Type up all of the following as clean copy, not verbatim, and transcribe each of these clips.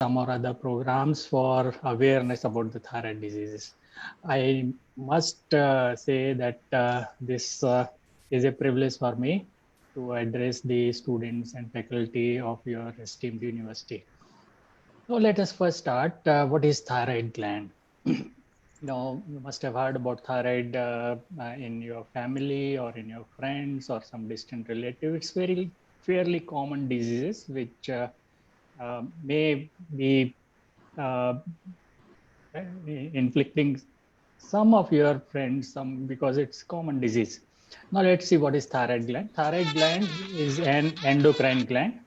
some or other programs for awareness about the thyroid diseases. I must say that this is a privilege for me to address the students and faculty of your esteemed university. So let us first start. What is thyroid gland? Now, you must have heard about thyroid in your family or in your friends or some distant relative. It's very fairly common diseases which may be uh, inflicting some of your friends some because it's common disease. Now let's see what is thyroid gland. Thyroid gland is an endocrine gland.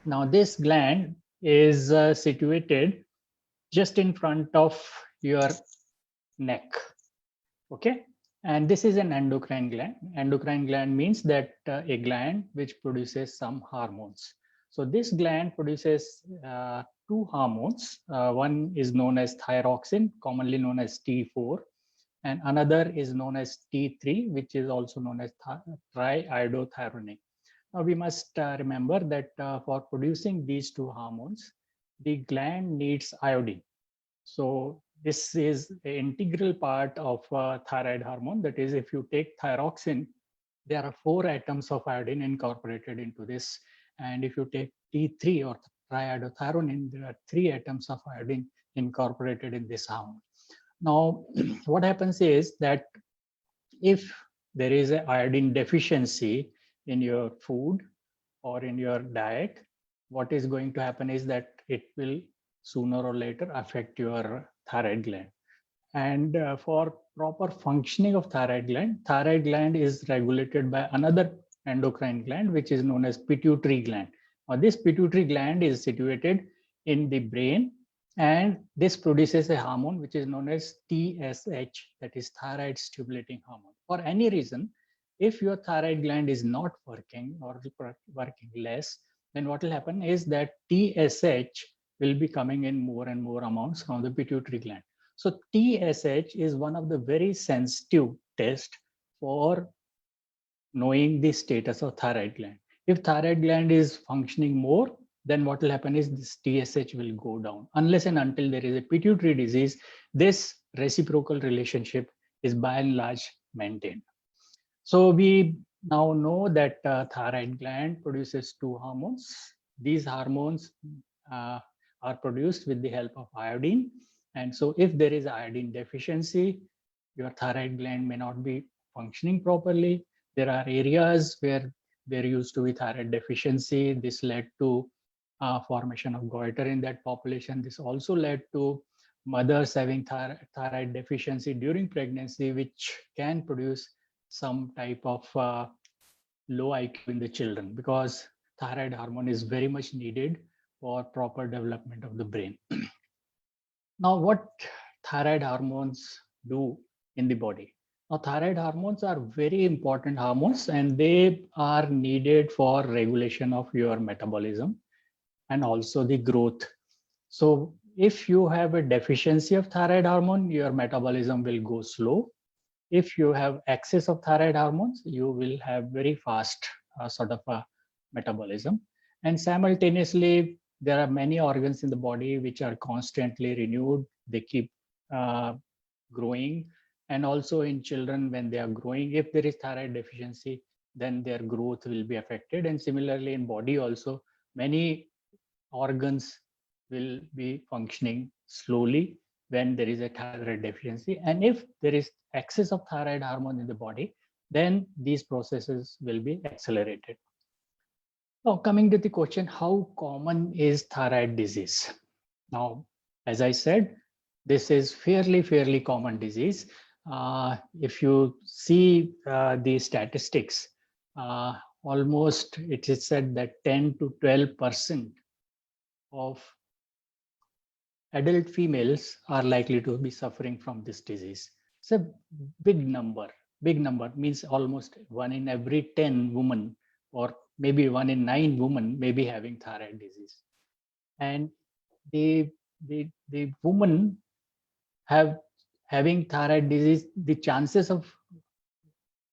Now this gland is situated just in front of your neck. Okay. And this is an endocrine gland. Endocrine gland means that a gland which produces some hormones. So this gland produces two hormones. One is known as thyroxine, commonly known as T4, and another is known as T3, which is also known as triiodothyronine. Now we must remember that for producing these two hormones, the gland needs iodine. So this is an integral part of thyroid hormone. That is, if you take thyroxine, there are 4 atoms of iodine incorporated into this. And if you take T3 or triiodothyronine, there are 3 atoms of iodine incorporated in this hormone. Now, what happens is that if there is an iodine deficiency in your food or in your diet, what is going to happen is that it will sooner or later affect your thyroid gland. And for proper functioning of thyroid gland is regulated by another endocrine gland, which is known as pituitary gland. Now, this pituitary gland is situated in the brain, and this produces a hormone which is known as TSH, that is thyroid stimulating hormone. For any reason, if your thyroid gland is not working or working less, then what will happen is that TSH will be coming in more and more amounts from the pituitary gland. So TSH is one of the very sensitive tests for knowing the status of thyroid gland. If thyroid gland is functioning more, then what will happen is this TSH will go down. Unless and until there is a pituitary disease, this reciprocal relationship is by and large maintained. So we now know that thyroid gland produces two hormones. These hormones uh, are produced with the help of iodine. And so if there is iodine deficiency, your thyroid gland may not be functioning properly. There are areas where there used to be thyroid deficiency. This led to formation of goiter in that population. This also led to mothers having thyroid deficiency during pregnancy, which can produce some type of low IQ in the children, because thyroid hormone is very much needed for proper development of the brain. Now, what thyroid hormones do in the body? Now, thyroid hormones are very important hormones, and they are needed for regulation of your metabolism and also the growth. So if you have a deficiency of thyroid hormone, your metabolism will go slow. If you have excess of thyroid hormones, you will have very fast sort of a metabolism. And simultaneously, there are many organs in the body which are constantly renewed. They keep uh, growing. And also in children, when they are growing, if there is thyroid deficiency, then their growth will be affected. And similarly, in body also, many organs will be functioning slowly when there is a thyroid deficiency. And if there is excess of thyroid hormone in the body, then these processes will be accelerated. Now, coming to the question, how common is thyroid disease? Now, as I said, this is fairly common disease. If you see the statistics, uh, almost it is said that 10 to 12% of adult females are likely to be suffering from this disease. It's a big number. Big number means almost 1 in every 10 women, or maybe 1 in 9 women, may be having thyroid disease. And the women have having thyroid disease, the chances of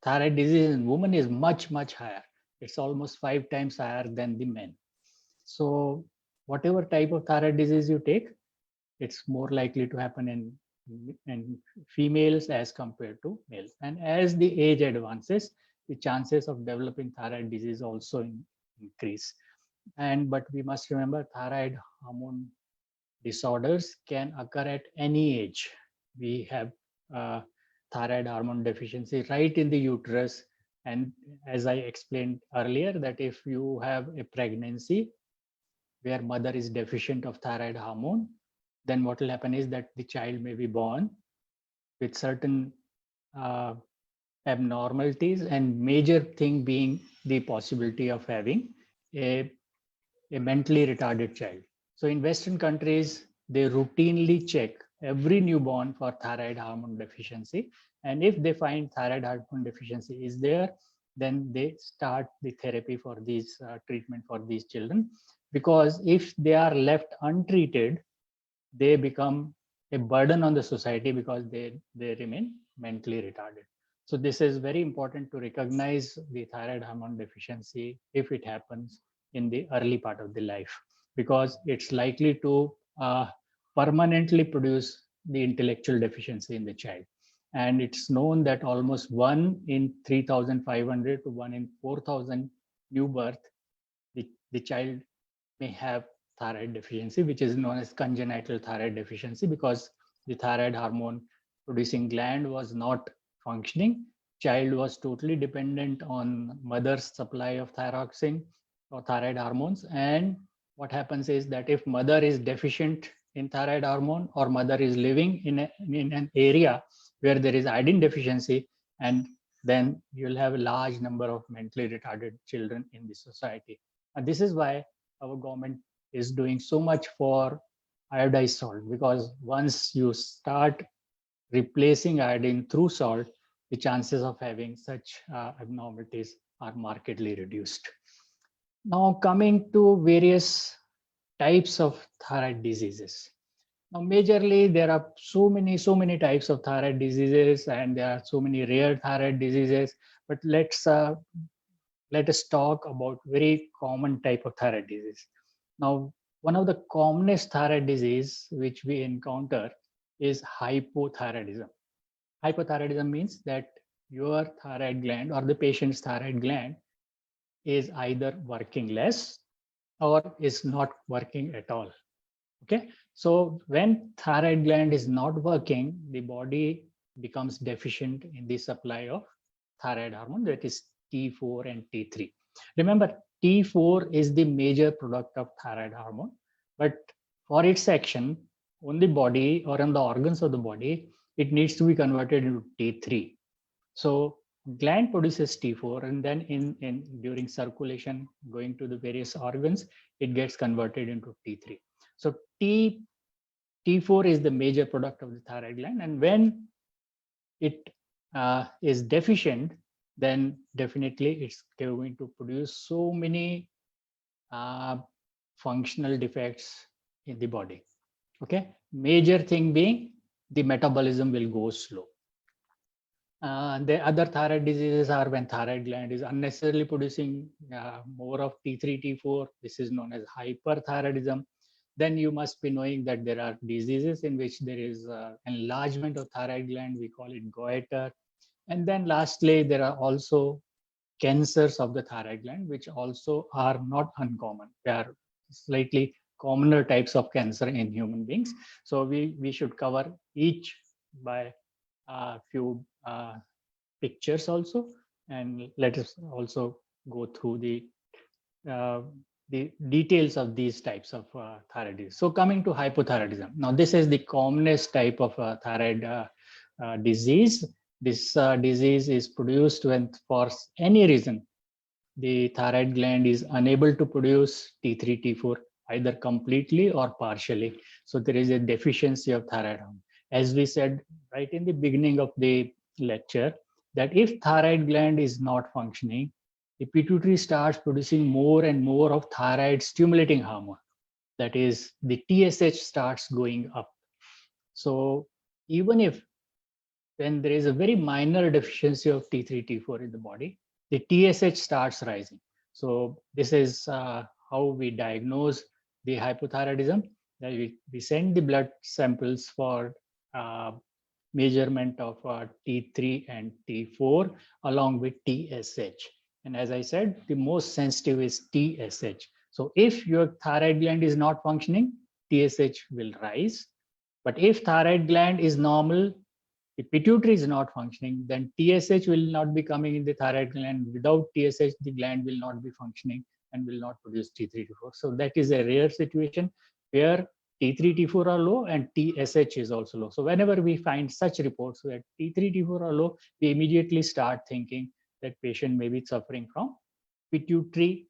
thyroid disease in women is much higher. It's almost 5 times higher than the men. So whatever type of thyroid disease you take, it's more likely to happen in females as compared to males. And as the age advances, the chances of developing thyroid disease also increase. But we must remember, thyroid hormone disorders can occur at any age. We have thyroid hormone deficiency right in the uterus. And as I explained earlier, that if you have a pregnancy where mother is deficient of thyroid hormone, then what will happen is that the child may be born with certain uh, abnormalities, and major thing being the possibility of having a, a mentally retarded child. So in Western countries, they routinely check every newborn for thyroid hormone deficiency. And if they find thyroid hormone deficiency is there, then they start the therapy for these treatment for these children. Because if they are left untreated, they become a burden on the society because they remain mentally retarded. So this is very important to recognize the thyroid hormone deficiency if it happens in the early part of the life, because it's likely to permanently produce the intellectual deficiency in the child. And it's known that almost 1 in 3,500 to 1 in 4,000 new birth, the child may have thyroid deficiency, which is known as congenital thyroid deficiency, because the thyroid hormone producing gland was not functioning. Child was totally dependent on mother's supply of thyroxine or thyroid hormones. And what happens is that if mother is deficient in thyroid hormone, or mother is living in an area where there is iodine deficiency, and then you'll have a large number of mentally retarded children in the society. And this is why our government is doing so much for iodized salt, because once you start replacing iodine through salt, the chances of having such abnormalities are markedly reduced. Now, coming to various types of thyroid diseases. Now, majorly, there are so many types of thyroid diseases, and there are so many rare thyroid diseases. But let us talk about very common type of thyroid disease. Now, one of the commonest thyroid disease which we encounter is hypothyroidism. Hypothyroidism means that your thyroid gland or the patient's thyroid gland is either working less or is not working at all. Okay, so when thyroid gland is not working, the body becomes deficient in the supply of thyroid hormone, that is T4 and T3. Remember, T4 is the major product of thyroid hormone, but for its action on the body or on the organs of the body, it needs to be converted into T3. So gland produces T4, and then in during circulation going to the various organs, it gets converted into T3. So T4 is the major product of the thyroid gland, and when it is deficient, then definitely it's going to produce so many functional defects in the body. Okay, major thing being the metabolism will go slow. The other thyroid diseases are when thyroid gland is unnecessarily producing more of T3, T4. This is known as hyperthyroidism. Then you must be knowing that there are diseases in which there is enlargement of thyroid gland. We call it goiter. And then lastly, there are also cancers of the thyroid gland, which also are not uncommon. They are slightly commoner types of cancer in human beings. So we should cover each by a few pictures also, and let us also go through the details of these types of thyroid disease. So coming to hypothyroidism. Now, this is the commonest type of thyroid disease. This disease is produced when, for any reason, the thyroid gland is unable to produce T3, T4, either completely or partially. So there is a deficiency of thyroid hormone. As we said right in the beginning of the lecture, that if thyroid gland is not functioning, the pituitary starts producing more and more of thyroid stimulating hormone. That is, the TSH starts going up. So even if when there is a very minor deficiency of T3, T4 in the body, the TSH starts rising. So this is how we diagnose the hypothyroidism, we send the blood samples for measurement of T3 and T4 along with TSH. And as I said, the most sensitive is TSH. So if your thyroid gland is not functioning, TSH will rise. But if thyroid gland is normal, the pituitary is not functioning, then TSH will not be coming in the thyroid gland. Without TSH, the gland will not be functioning and will not produce T3, T4. So that is a rare situation where T3, T4 are low and TSH is also low. So whenever we find such reports that T3, T4 are low, we immediately start thinking that patient may be suffering from pituitary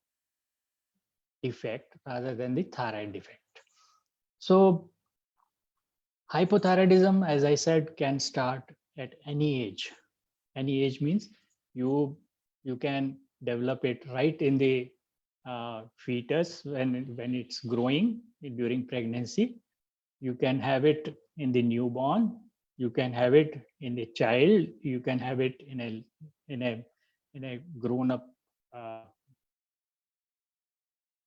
defect rather than the thyroid defect. So hypothyroidism, as I said, can start at any age. Any age means you can develop it right in the fetus when it's growing during pregnancy. You can have it in the newborn. You can have it in the child. You can have it in a grown-up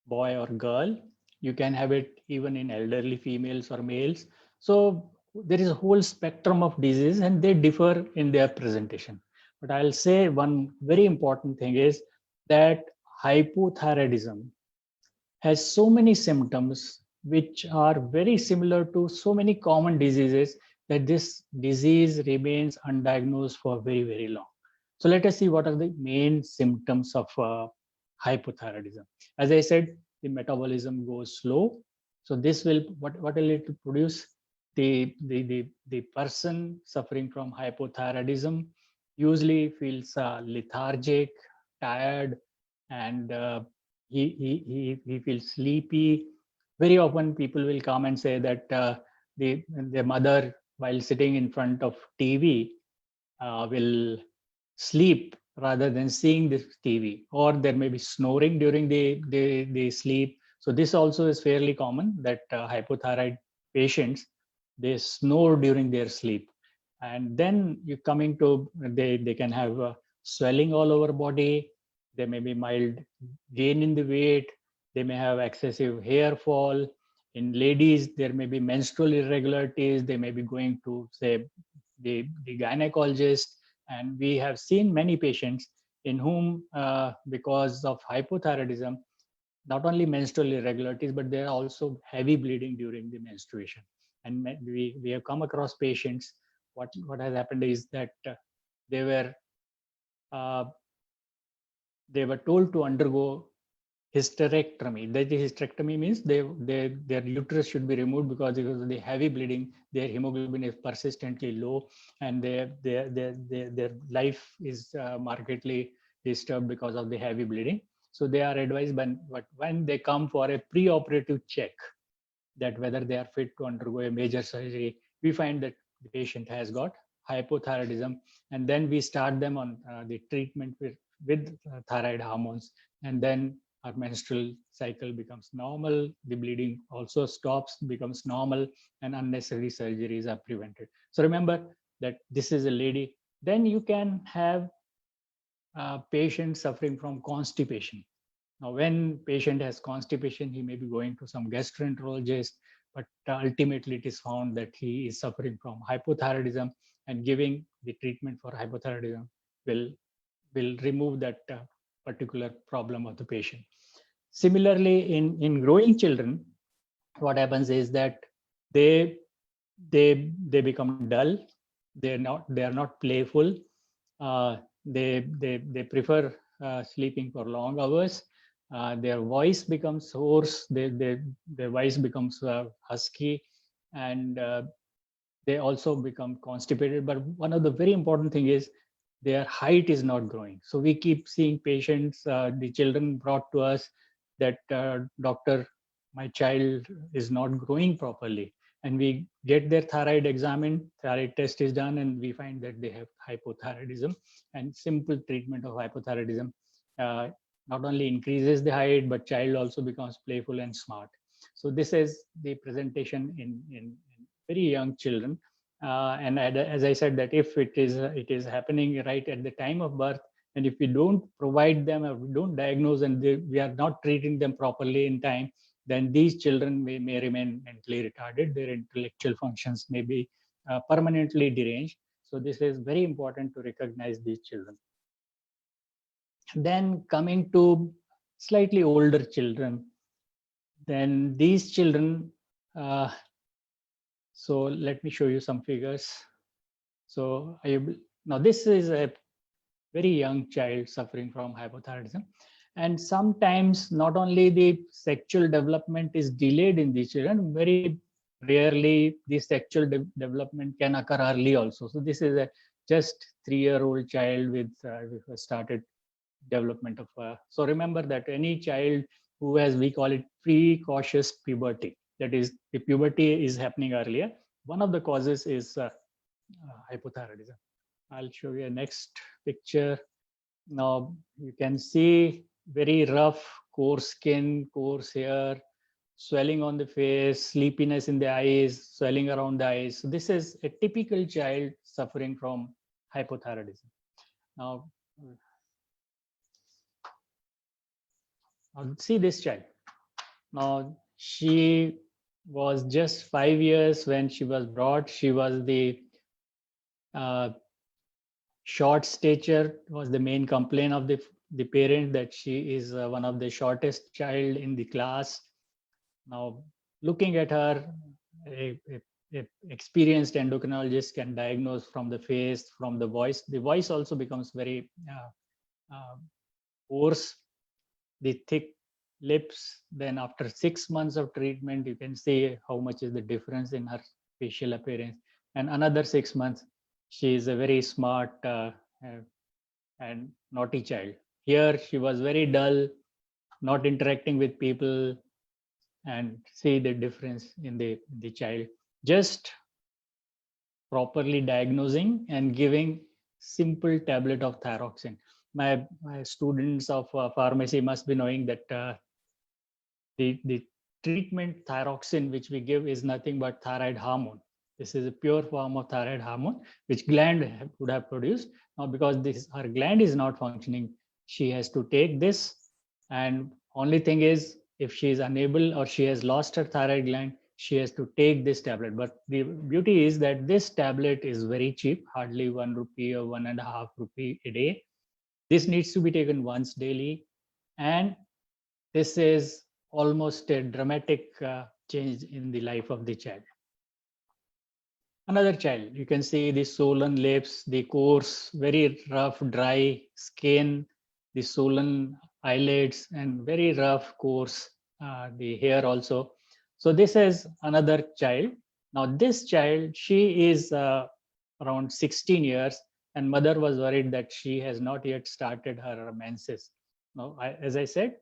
boy or girl. You can have it even in elderly females or males. So there is a whole spectrum of diseases and they differ in their presentation. But I'll say one very important thing is that hypothyroidism has so many symptoms which are very similar to so many common diseases that this disease remains undiagnosed for very, very long. So let us see what are the main symptoms of hypothyroidism. As I said, the metabolism goes slow. So this will, what will it produce? The person suffering from hypothyroidism usually feels lethargic, tired, and he feels sleepy. Very often people will come and say that the mother, while sitting in front of TV, will sleep rather than seeing the TV, or there may be snoring during the sleep. So this also is fairly common that hypothyroid patients, they snore during their sleep. And then you coming to, they can have swelling all over body. There may be mild gain in the weight. They may have excessive hair fall. In ladies, there may be menstrual irregularities. They may be going to, say, the gynecologist. And we have seen many patients in whom, because of hypothyroidism, not only menstrual irregularities, but there are also heavy bleeding during the menstruation. And we have come across patients. What has happened is that they were told to undergo hysterectomy. That is, hysterectomy means their uterus should be removed because of the heavy bleeding, their hemoglobin is persistently low, and their life is markedly disturbed because of the heavy bleeding. So they are advised when they come for a pre-operative check, that whether they are fit to undergo a major surgery, we find that the patient has got hypothyroidism, and then we start them on the treatment with thyroid hormones, and then our menstrual cycle becomes normal, the bleeding also stops, becomes normal, and unnecessary surgeries are prevented. So remember that this is a lady. Then you can have patients suffering from constipation. Now, when patient has constipation, he may be going to some gastroenterologist, but ultimately it is found that he is suffering from hypothyroidism, and giving the treatment for hypothyroidism will remove that particular problem of the patient. Similarly, in growing children, what happens is that they become dull. They are not playful. They prefer sleeping for long hours. Their voice becomes hoarse. Their voice becomes husky, and they also become constipated. But one of the very important thing is their height is not growing. So we keep seeing patients, the children brought to us that, doctor, my child is not growing properly. And we get their thyroid examined, thyroid test is done, and we find that they have hypothyroidism. And simple treatment of hypothyroidism not only increases the height, but child also becomes playful and smart. So this is the presentation in very young children. And as I said, that if it is happening right at the time of birth, and if we don't provide them, or we don't diagnose, and we are not treating them properly in time, then these children may remain mentally retarded. Their intellectual functions may be permanently deranged. So this is very important to recognize these children. Then coming to slightly older children, then these children, so let me show you some figures. So now this is a very young child suffering from hypothyroidism. And sometimes not only the sexual development is delayed in these children, very rarely the sexual development can occur early also. So this is a just 3-year-old child with started development of so remember that any child who has, we call it precocious puberty, that is the puberty is happening earlier, one of the causes is hypothyroidism. I'll show you a next picture. Now you can see very rough, coarse skin, coarse hair, swelling on the face, sleepiness in the eyes, swelling around the eyes. So this is a typical child suffering from hypothyroidism. Now see this child. Now she was just 5 years when she was brought. She was the short stature was the main complaint of the parent, that she is one of the shortest child in the class. Now looking at her, a experienced endocrinologist can diagnose from the face, from the voice. The voice also becomes very hoarse, the thick lips. Then after 6 months of treatment, you can see how much is the difference in her facial appearance. And another 6 months, she is a very smart and naughty child. Here she was very dull, not interacting with people, and see the difference in the child. Just properly diagnosing and giving simple tablet of thyroxine. My students of pharmacy must be knowing that the treatment thyroxine which we give is nothing but thyroid hormone. This is a pure form of thyroid hormone which gland would have produced. Now because this her gland is not functioning, she has to take this, and only thing is, if she is unable or she has lost her thyroid gland, she has to take this tablet. But the beauty is that this tablet is very cheap, hardly 1 rupee or 1.5 rupee a day. This needs to be taken once daily, and this is almost a dramatic change in the life of the child. Another child, you can see the swollen lips, the coarse, very rough, dry skin, the swollen eyelids, and very rough, coarse, the hair also. So this is another child. Now this child, she is around 16 years, and mother was worried that she has not yet started her menses. Now, as I said,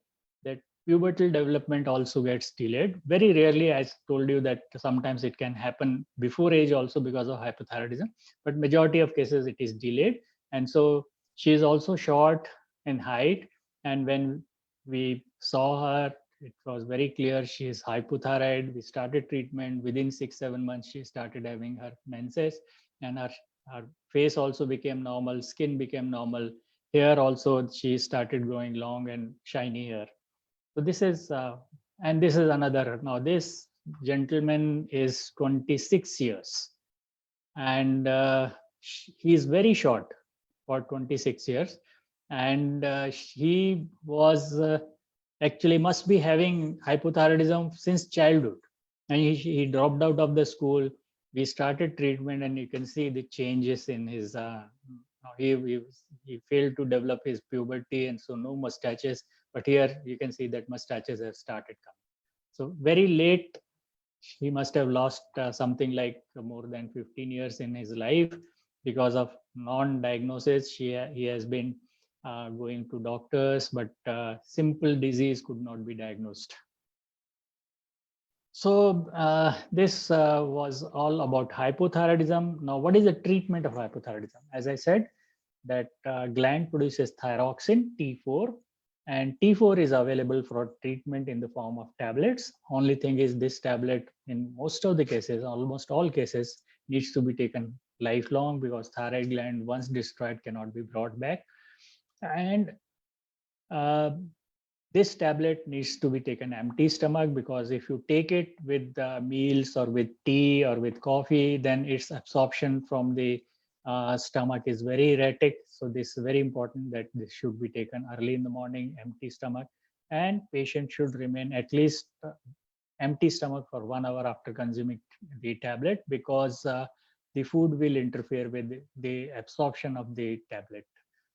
that pubertal development also gets delayed. Very rarely, I told you that sometimes it can happen before age also because of hypothyroidism, but majority of cases it is delayed. And so she is also short in height. And when we saw her, it was very clear she is hypothyroid. We started treatment. Within 6-7 months, she started having her menses, and her face also became normal, skin became normal. Hair also, she started growing long and shiny hair. So this is, and this is another. Now this gentleman is 26 years, and he is very short for 26 years, and he was actually must be having hypothyroidism since childhood, and he dropped out of the school. We started treatment, and you can see the changes in his. He failed to develop his puberty, and so no mustaches. But here you can see that mustaches have started coming. So very late, he must have lost something like more than 15 years in his life because of non-diagnosis. He has been going to doctors, but simple disease could not be diagnosed. So this was all about hypothyroidism. Now, what is the treatment of hypothyroidism? As I said, that gland produces thyroxine, T4, and T4 is available for treatment in the form of tablets. Only thing is this tablet, in most of the cases, almost all cases, needs to be taken lifelong because thyroid gland, once destroyed, cannot be brought back. And This tablet needs to be taken empty stomach, because if you take it with meals or with tea or with coffee, then its absorption from the stomach is very erratic. So this is very important that this should be taken early in the morning, empty stomach, and patient should remain at least empty stomach for 1 hour after consuming the tablet, because the food will interfere with the absorption of the tablet.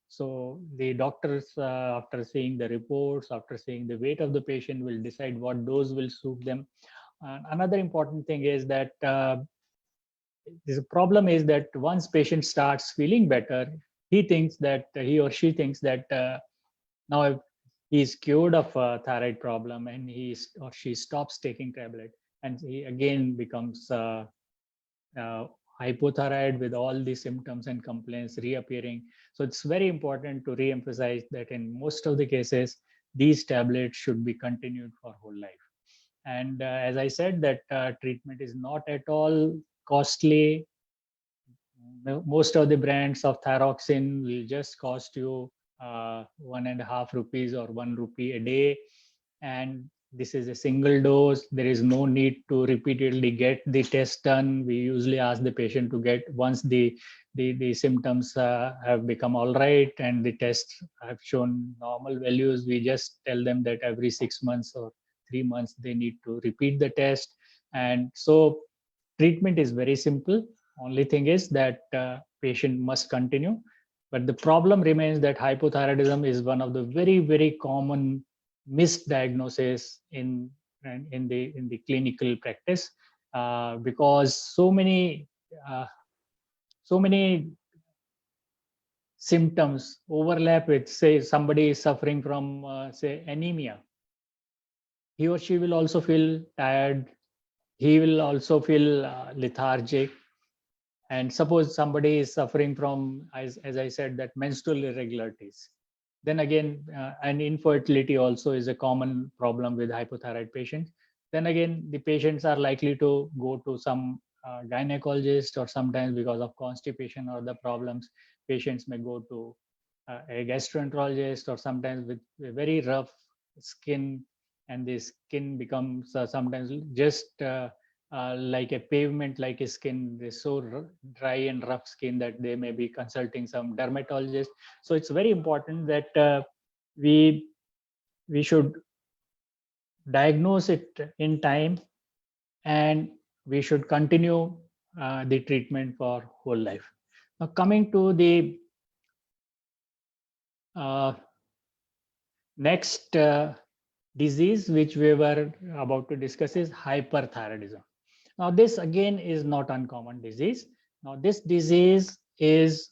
So the doctors, after seeing the reports, after seeing the weight of the patient, will decide what dose will suit them. Another important thing is that the problem is that once patient starts feeling better, he or she thinks that now he's cured of a thyroid problem, and he or she stops taking tablet, and he again becomes uh, hypothyroid with all the symptoms and complaints reappearing. So it's very important to re-emphasize that in most of the cases, these tablets should be continued for whole life. And as I said, that treatment is not at all costly. Most of the brands of thyroxine will just cost you 1.5 rupees or 1 rupee a day, and this is a single dose. There is no need to repeatedly get the test done. We usually ask the patient to get, once the symptoms have become all right and the tests have shown normal values, we just tell them that every 6 months or 3 months they need to repeat the test. And so treatment is very simple. Only thing is that patient must continue. But the problem remains that hypothyroidism is one of the very, very common misdiagnosis in the clinical practice, because uh, so many symptoms overlap with, say, somebody is suffering from say anemia. He or she will also feel tired. He will also feel lethargic. And suppose somebody is suffering from, as I said, that menstrual irregularities, then again, and infertility also is a common problem with hypothyroid patients. Then again, the patients are likely to go to some gynecologist, or sometimes because of constipation or the problems, patients may go to a gastroenterologist, or sometimes with a very rough skin, and the skin becomes sometimes just like a pavement, like a skin. They're so dry and rough skin that they may be consulting some dermatologist. So it's very important that we we should diagnose it in time, and we should continue the treatment for whole life. Now, coming to the uh, next disease which we were about to discuss is hyperthyroidism. Now, this again is not uncommon disease. Now, this disease is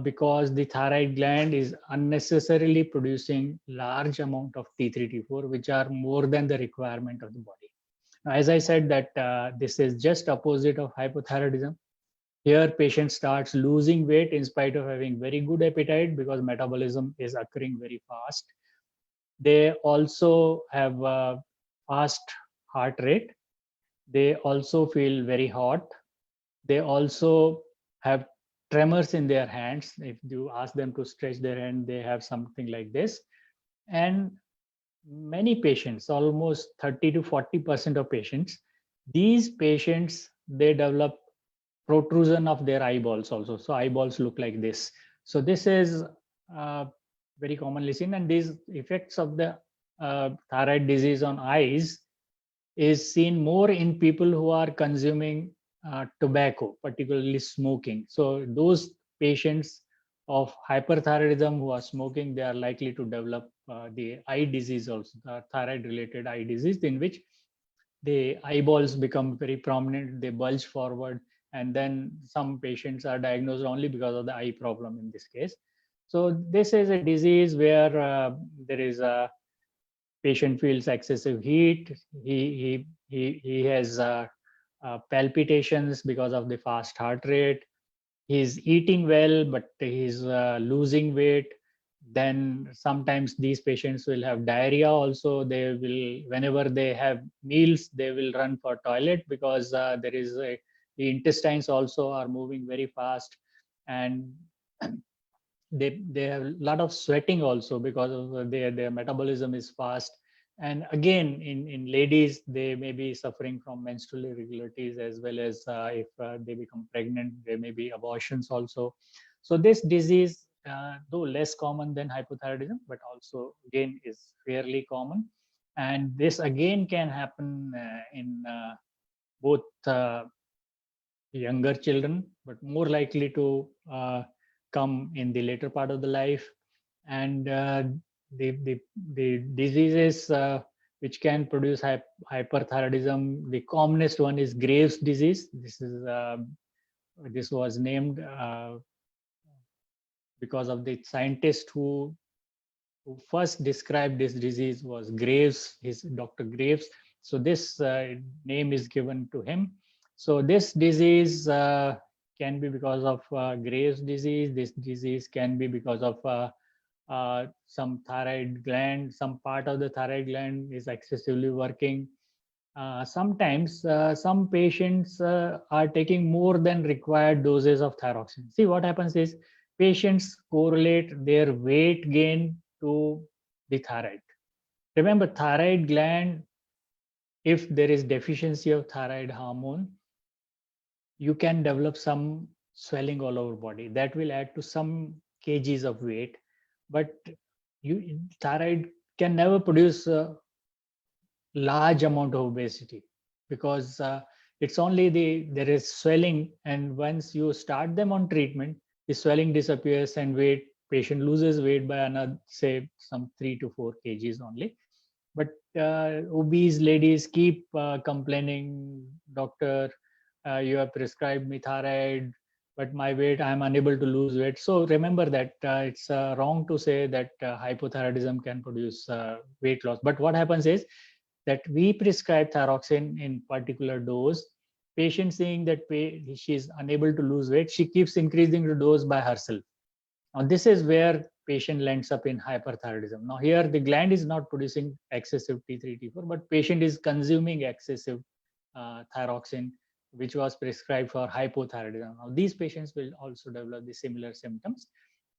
because the thyroid gland is unnecessarily producing large amount of T3, T4, which are more than the requirement of the body. Now, as I said, that this is just opposite of hypothyroidism. Here, patient starts losing weight in spite of having very good appetite, because metabolism is occurring very fast. They also have a fast heart rate. They also feel very hot. They also have tremors in their hands. If you ask them to stretch their hand, they have something like this. And many patients, almost 30 to 40% of patients, these patients, they develop protrusion of their eyeballs also. So eyeballs look like this. So this is uh, very commonly seen, and these effects of the thyroid disease on eyes is seen more in people who are consuming tobacco, particularly smoking. So those patients of hyperthyroidism who are smoking, they are likely to develop the eye disease also, thyroid related eye disease, in which the eyeballs become very prominent, they bulge forward, and then some patients are diagnosed only because of the eye problem in this case. So this is a disease where there is a patient feels excessive heat. He has palpitations because of the fast heart rate. He's eating well, but he's losing weight. Then sometimes these patients will have diarrhea also. They will, whenever they have meals, they will run for toilet, because there is the intestines also are moving very fast. And they have a lot of sweating also because of their metabolism is fast. And again, in ladies, they may be suffering from menstrual irregularities, as well as if they become pregnant, there may be abortions also. So this disease, though less common than hypothyroidism, but also again is fairly common. And this again can happen in both younger children, but more likely to come in the later part of the life. And the diseases which can produce hyperthyroidism, the commonest one is Graves' disease. This was named because of the scientist who first described this disease was Graves, his Dr. Graves. So this name is given to him. So this disease can be because of Graves' disease. This disease can be because of some thyroid gland, some part of the thyroid gland is excessively working. Sometimes some patients are taking more than required doses of thyroxine. See, what happens is patients correlate their weight gain to the thyroid. Remember, thyroid gland, if there is deficiency of thyroid hormone, you can develop some swelling all over body that will add to some kgs of weight. But thyroid can never produce large amount of obesity, because it's only there is swelling, and once you start them on treatment, the swelling disappears and patient loses weight by another, say, some 3 to 4 kgs only. But obese ladies keep complaining, doctor, you have prescribed me thyroid, but my weight, I'm unable to lose weight. So remember that it's wrong to say that hypothyroidism can produce weight loss. But what happens is that we prescribe thyroxine in particular dose. Patient seeing that she is unable to lose weight, she keeps increasing the dose by herself. Now this is where patient lands up in hyperthyroidism. Now here the gland is not producing excessive T3, T4, but patient is consuming excessive thyroxine, which was prescribed for hypothyroidism. Now these patients will also develop the similar symptoms.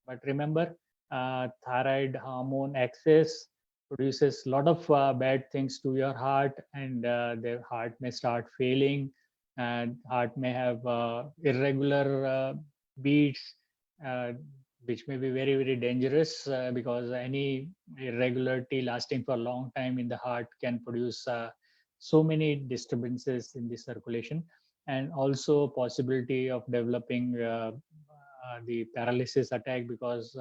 But remember, thyroid hormone excess produces a lot of bad things to your heart, and the heart may start failing, and heart may have irregular beats, uh, which may be very, very dangerous, because any irregularity lasting for a long time in the heart can produce so many disturbances in the circulation, and also possibility of developing the paralysis attack, because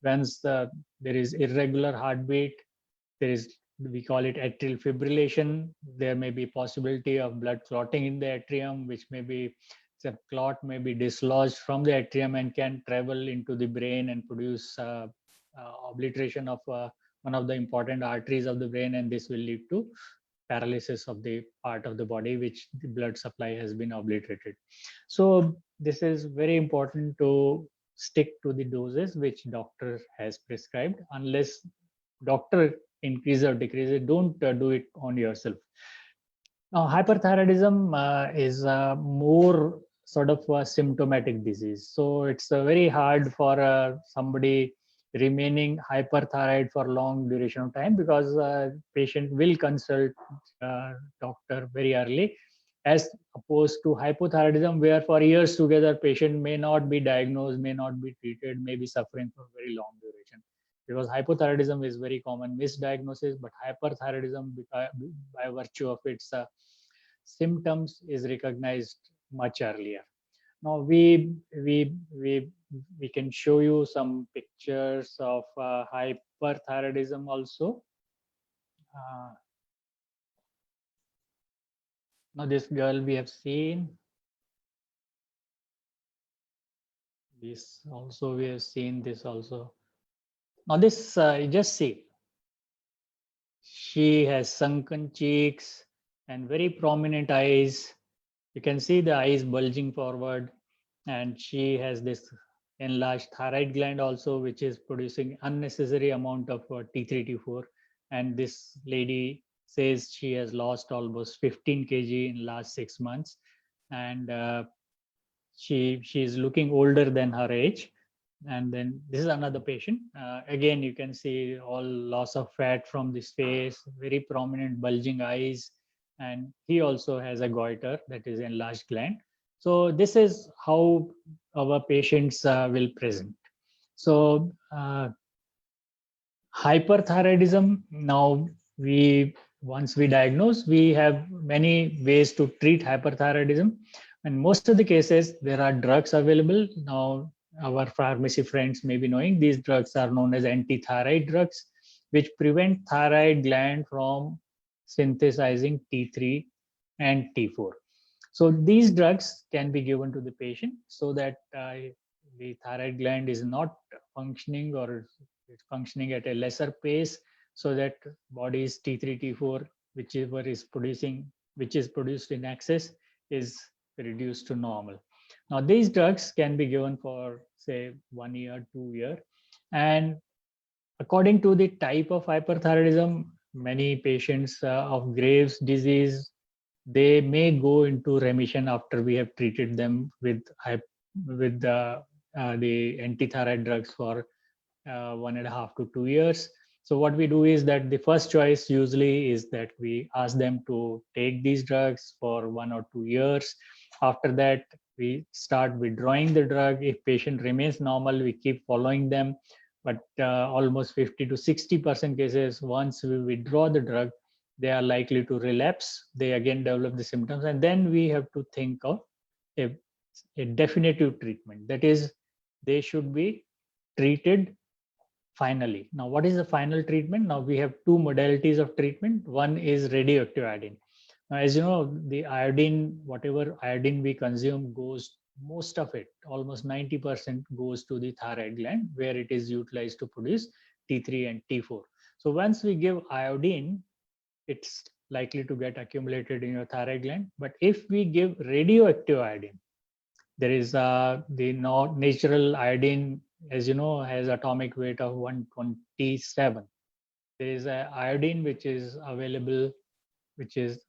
once there is irregular heartbeat, there is, we call it atrial fibrillation. There may be possibility of blood clotting in the atrium, which may be, the clot may be dislodged from the atrium and can travel into the brain and produce obliteration of one of the important arteries of the brain, and this will lead to paralysis of the part of the body which the blood supply has been obliterated. So this is very important to stick to the doses which doctor has prescribed. Unless doctor increase or decrease it, don't do it on yourself. Now hyperthyroidism is more sort of a symptomatic disease, so it's very hard for somebody remaining hyperthyroid for long duration of time, because patient will consult doctor very early, as opposed to hypothyroidism, where for years together patient may not be diagnosed, may not be treated, may be suffering for very long duration. Because hypothyroidism is very common misdiagnosis, but hyperthyroidism, by virtue of its symptoms, is recognized much earlier. Now we can show you some pictures of hyperthyroidism also. uh, Now this girl we have seen, this also we have seen, this also. Now this, you just see, she has sunken cheeks and very prominent eyes. You can see the eyes bulging forward, and she has this enlarged thyroid gland also, which is producing unnecessary amount of T3, T4. And this lady says she has lost almost 15 kg in last 6 months, and she is looking older than her age. And then this is another patient. Again, you can see all loss of fat from this face, very prominent bulging eyes, and he also has a goiter, that is enlarged gland. So this is how our patients will present. So hyperthyroidism, now we once we diagnose, we have many ways to treat hyperthyroidism. And most of the cases, there are drugs available. Now, our pharmacy friends may be knowing these drugs are known as anti-thyroid drugs, which prevent thyroid gland from synthesizing T3 and T4. So these drugs can be given to the patient so that the thyroid gland is not functioning, or it's functioning at a lesser pace, so that body's T3, T4, whichever is producing, which is produced in excess, is reduced to normal. Now, these drugs can be given for, say, 1 year, 2 year. And according to the type of hyperthyroidism, many patients of Graves' disease, they may go into remission after we have treated them with the anti-thyroid drugs for 1.5 to 2 years. So what we do is that the first choice usually is that we ask them to take these drugs for 1 or 2 years. After that, we start withdrawing the drug. If patient remains normal, we keep following them. But almost 50 to 60% cases, once we withdraw the drug, they are likely to relapse. They again develop the symptoms, and then we have to think of a, a definitive treatment. That is, they should be treated finally. Now, what is the final treatment? Now, we have two modalities of treatment. One is radioactive iodine. Now, as you know, the iodine, whatever iodine we consume, goes, most of it, almost 90%, goes to the thyroid gland, where it is utilized to produce T3 and T4. So once we give iodine, it's likely to get accumulated in your thyroid gland. But if we give radioactive iodine, there is the natural iodine, as you know, has atomic weight of 127. There is a iodine which is available, which is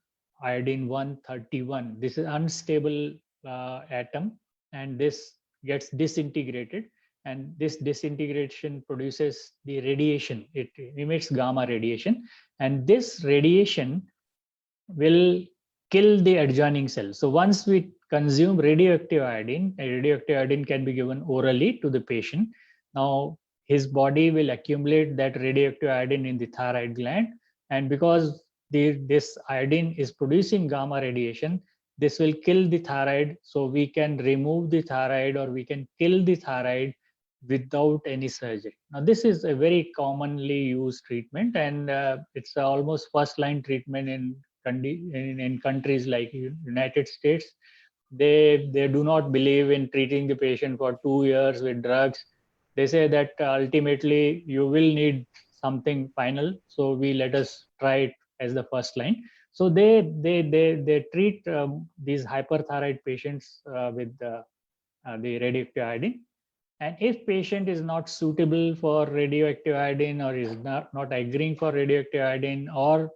iodine 131. This is unstable atom, and this gets disintegrated, and this disintegration produces the radiation. It emits gamma radiation, and this radiation will kill the adjoining cells. So once we consume radioactive iodine can be given orally to the patient. Now his body will accumulate that radioactive iodine in the thyroid gland, and because this iodine is producing gamma radiation, this will kill the thyroid. So we can remove the thyroid, or we can kill the thyroid without any surgery. Now this is a very commonly used treatment, and it's almost first line treatment in countries like United States. They do not believe in treating the patient for 2 years with drugs. They say that ultimately you will need something final, so we let us try it as the first line. So they treat these hyperthyroid patients with the radioactive iodine. And if patient is not suitable for radioactive iodine, or is not agreeing for radioactive iodine, or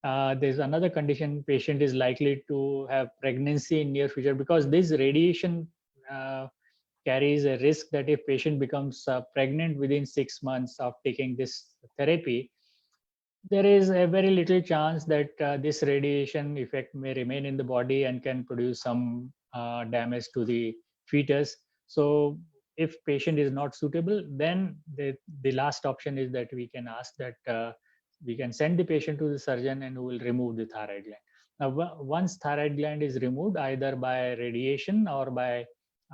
there's another condition, patient is likely to have pregnancy in near future, because this radiation carries a risk that if patient becomes pregnant within 6 months of taking this therapy, there is a very little chance that this radiation effect may remain in the body and can produce some damage to the fetus. So if patient is not suitable, then the last option is that we can ask that we can send the patient to the surgeon, and who will remove the thyroid gland. Now, once thyroid gland is removed, either by radiation or by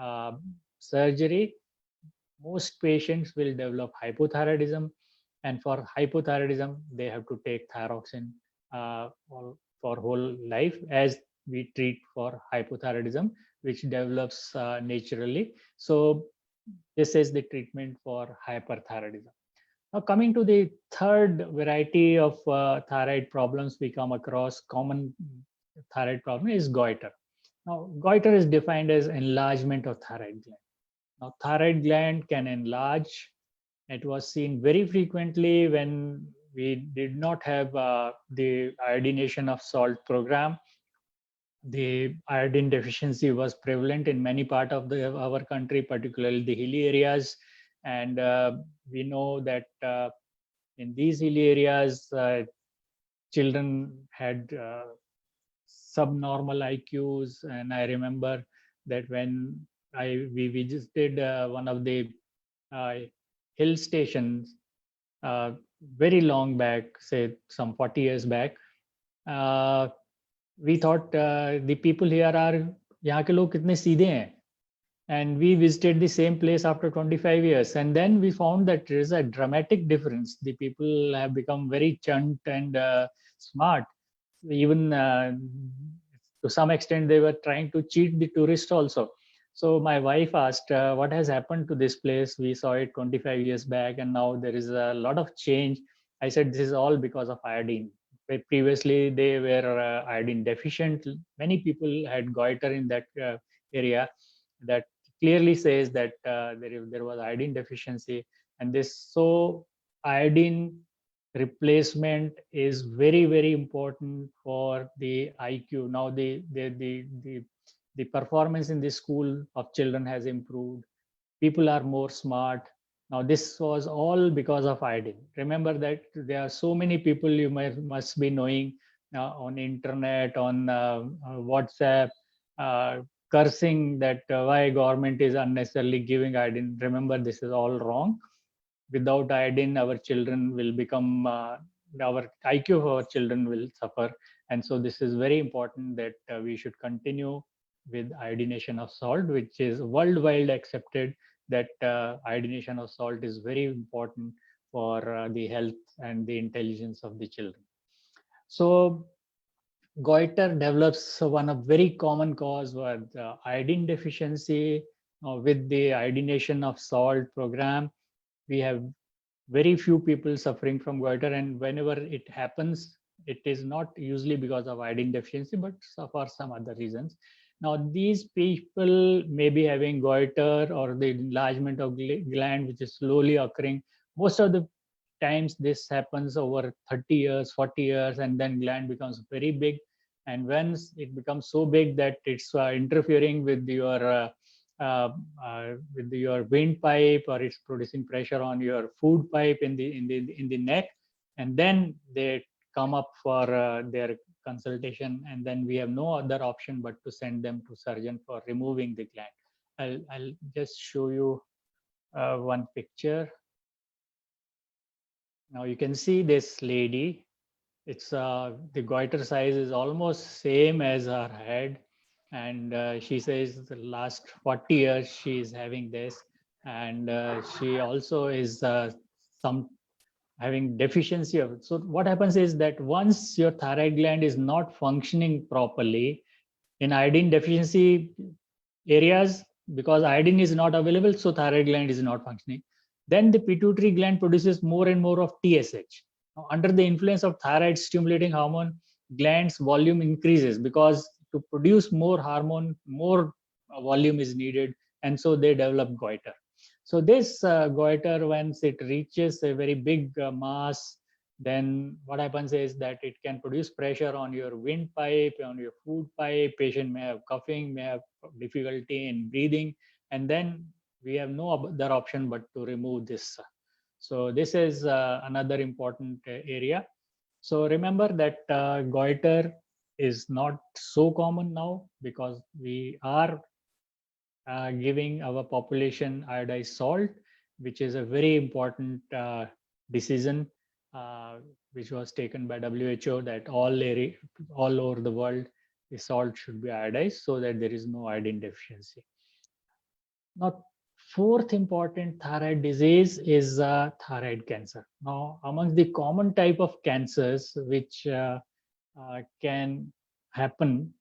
uh, surgery, most patients will develop hypothyroidism, and for hypothyroidism they have to take thyroxine for whole life, as we treat for hypothyroidism, which develops naturally. So this is the treatment for hyperthyroidism. Now, coming to the third variety of thyroid problems we come across, common thyroid problem, is goiter. Now, goiter is defined as enlargement of thyroid gland. Now, thyroid gland can enlarge. It was seen very frequently when we did not have the iodination of salt program. The iodine deficiency was prevalent in many parts of our country, particularly the hilly areas. And we know that in these hilly areas, children had subnormal IQs. And I remember that when we visited one of the uh, hill stations very long back, say some 40 years back, uh, we thought the people here are, यहाँ के लोग कितने सीधे हैं. And we visited the same place after 25 years, and then we found that there is a dramatic difference. The people have become very chunt and smart. Even to some extent they were trying to cheat the tourist also. So my wife asked, what has happened to this place? We saw it 25 years back and now there is a lot of change. I said this is all because of iodine. Previously they were iodine deficient. Many people had goiter in that area. That clearly says that there was iodine deficiency. And this, so iodine replacement is very, very important for the IQ. Now the performance in the school of children has improved. People are more smart. Now this was all because of iodine. Remember that there are so many people you must be knowing on internet, on WhatsApp, cursing that why government is unnecessarily giving iodine. Remember, this is all wrong. Without iodine, our children will become, our IQ of our children will suffer. And so this is very important that we should continue with iodination of salt, which is worldwide accepted that iodination of salt is very important for the health and the intelligence of the children. So goiter develops one of very common cause was iodine deficiency. With the iodination of salt program, we have very few people suffering from goiter, and whenever it happens, it is not usually because of iodine deficiency, but for some other reasons. Now these people may be having goiter or the enlargement of gland which is slowly occurring. Most of the times this happens over 30 years, 40 years, and then gland becomes very big. And once it becomes so big that it's interfering uh, with your windpipe, or it's producing pressure on your food pipe in the neck, and then they come up for their consultation, and then we have no other option but to send them to surgeon for removing the gland. I'll just show you one picture. Now you can see this lady. It's the goiter size is almost same as her head, and she says the last 40 years she is having this. And she also is some having deficiency of it. So what happens is that once your thyroid gland is not functioning properly in iodine deficiency areas, because iodine is not available, so thyroid gland is not functioning, then the pituitary gland produces more and more of TSH. Now, under the influence of thyroid stimulating hormone, gland's volume increases because to produce more hormone, more volume is needed, and so they develop goiter. So this goiter, once it reaches a very big mass, then what happens is that it can produce pressure on your windpipe, on your food pipe. Patient may have coughing, may have difficulty in breathing, and then we have no other option but to remove this. So this is another important area. So remember that goiter is not so common now because we are giving our population iodized salt, which is a very important decision which was taken by WHO that all over the world, the salt should be iodized so that there is no iodine deficiency. Now, fourth important thyroid disease is thyroid cancer. Now, amongst the common type of cancers which can happen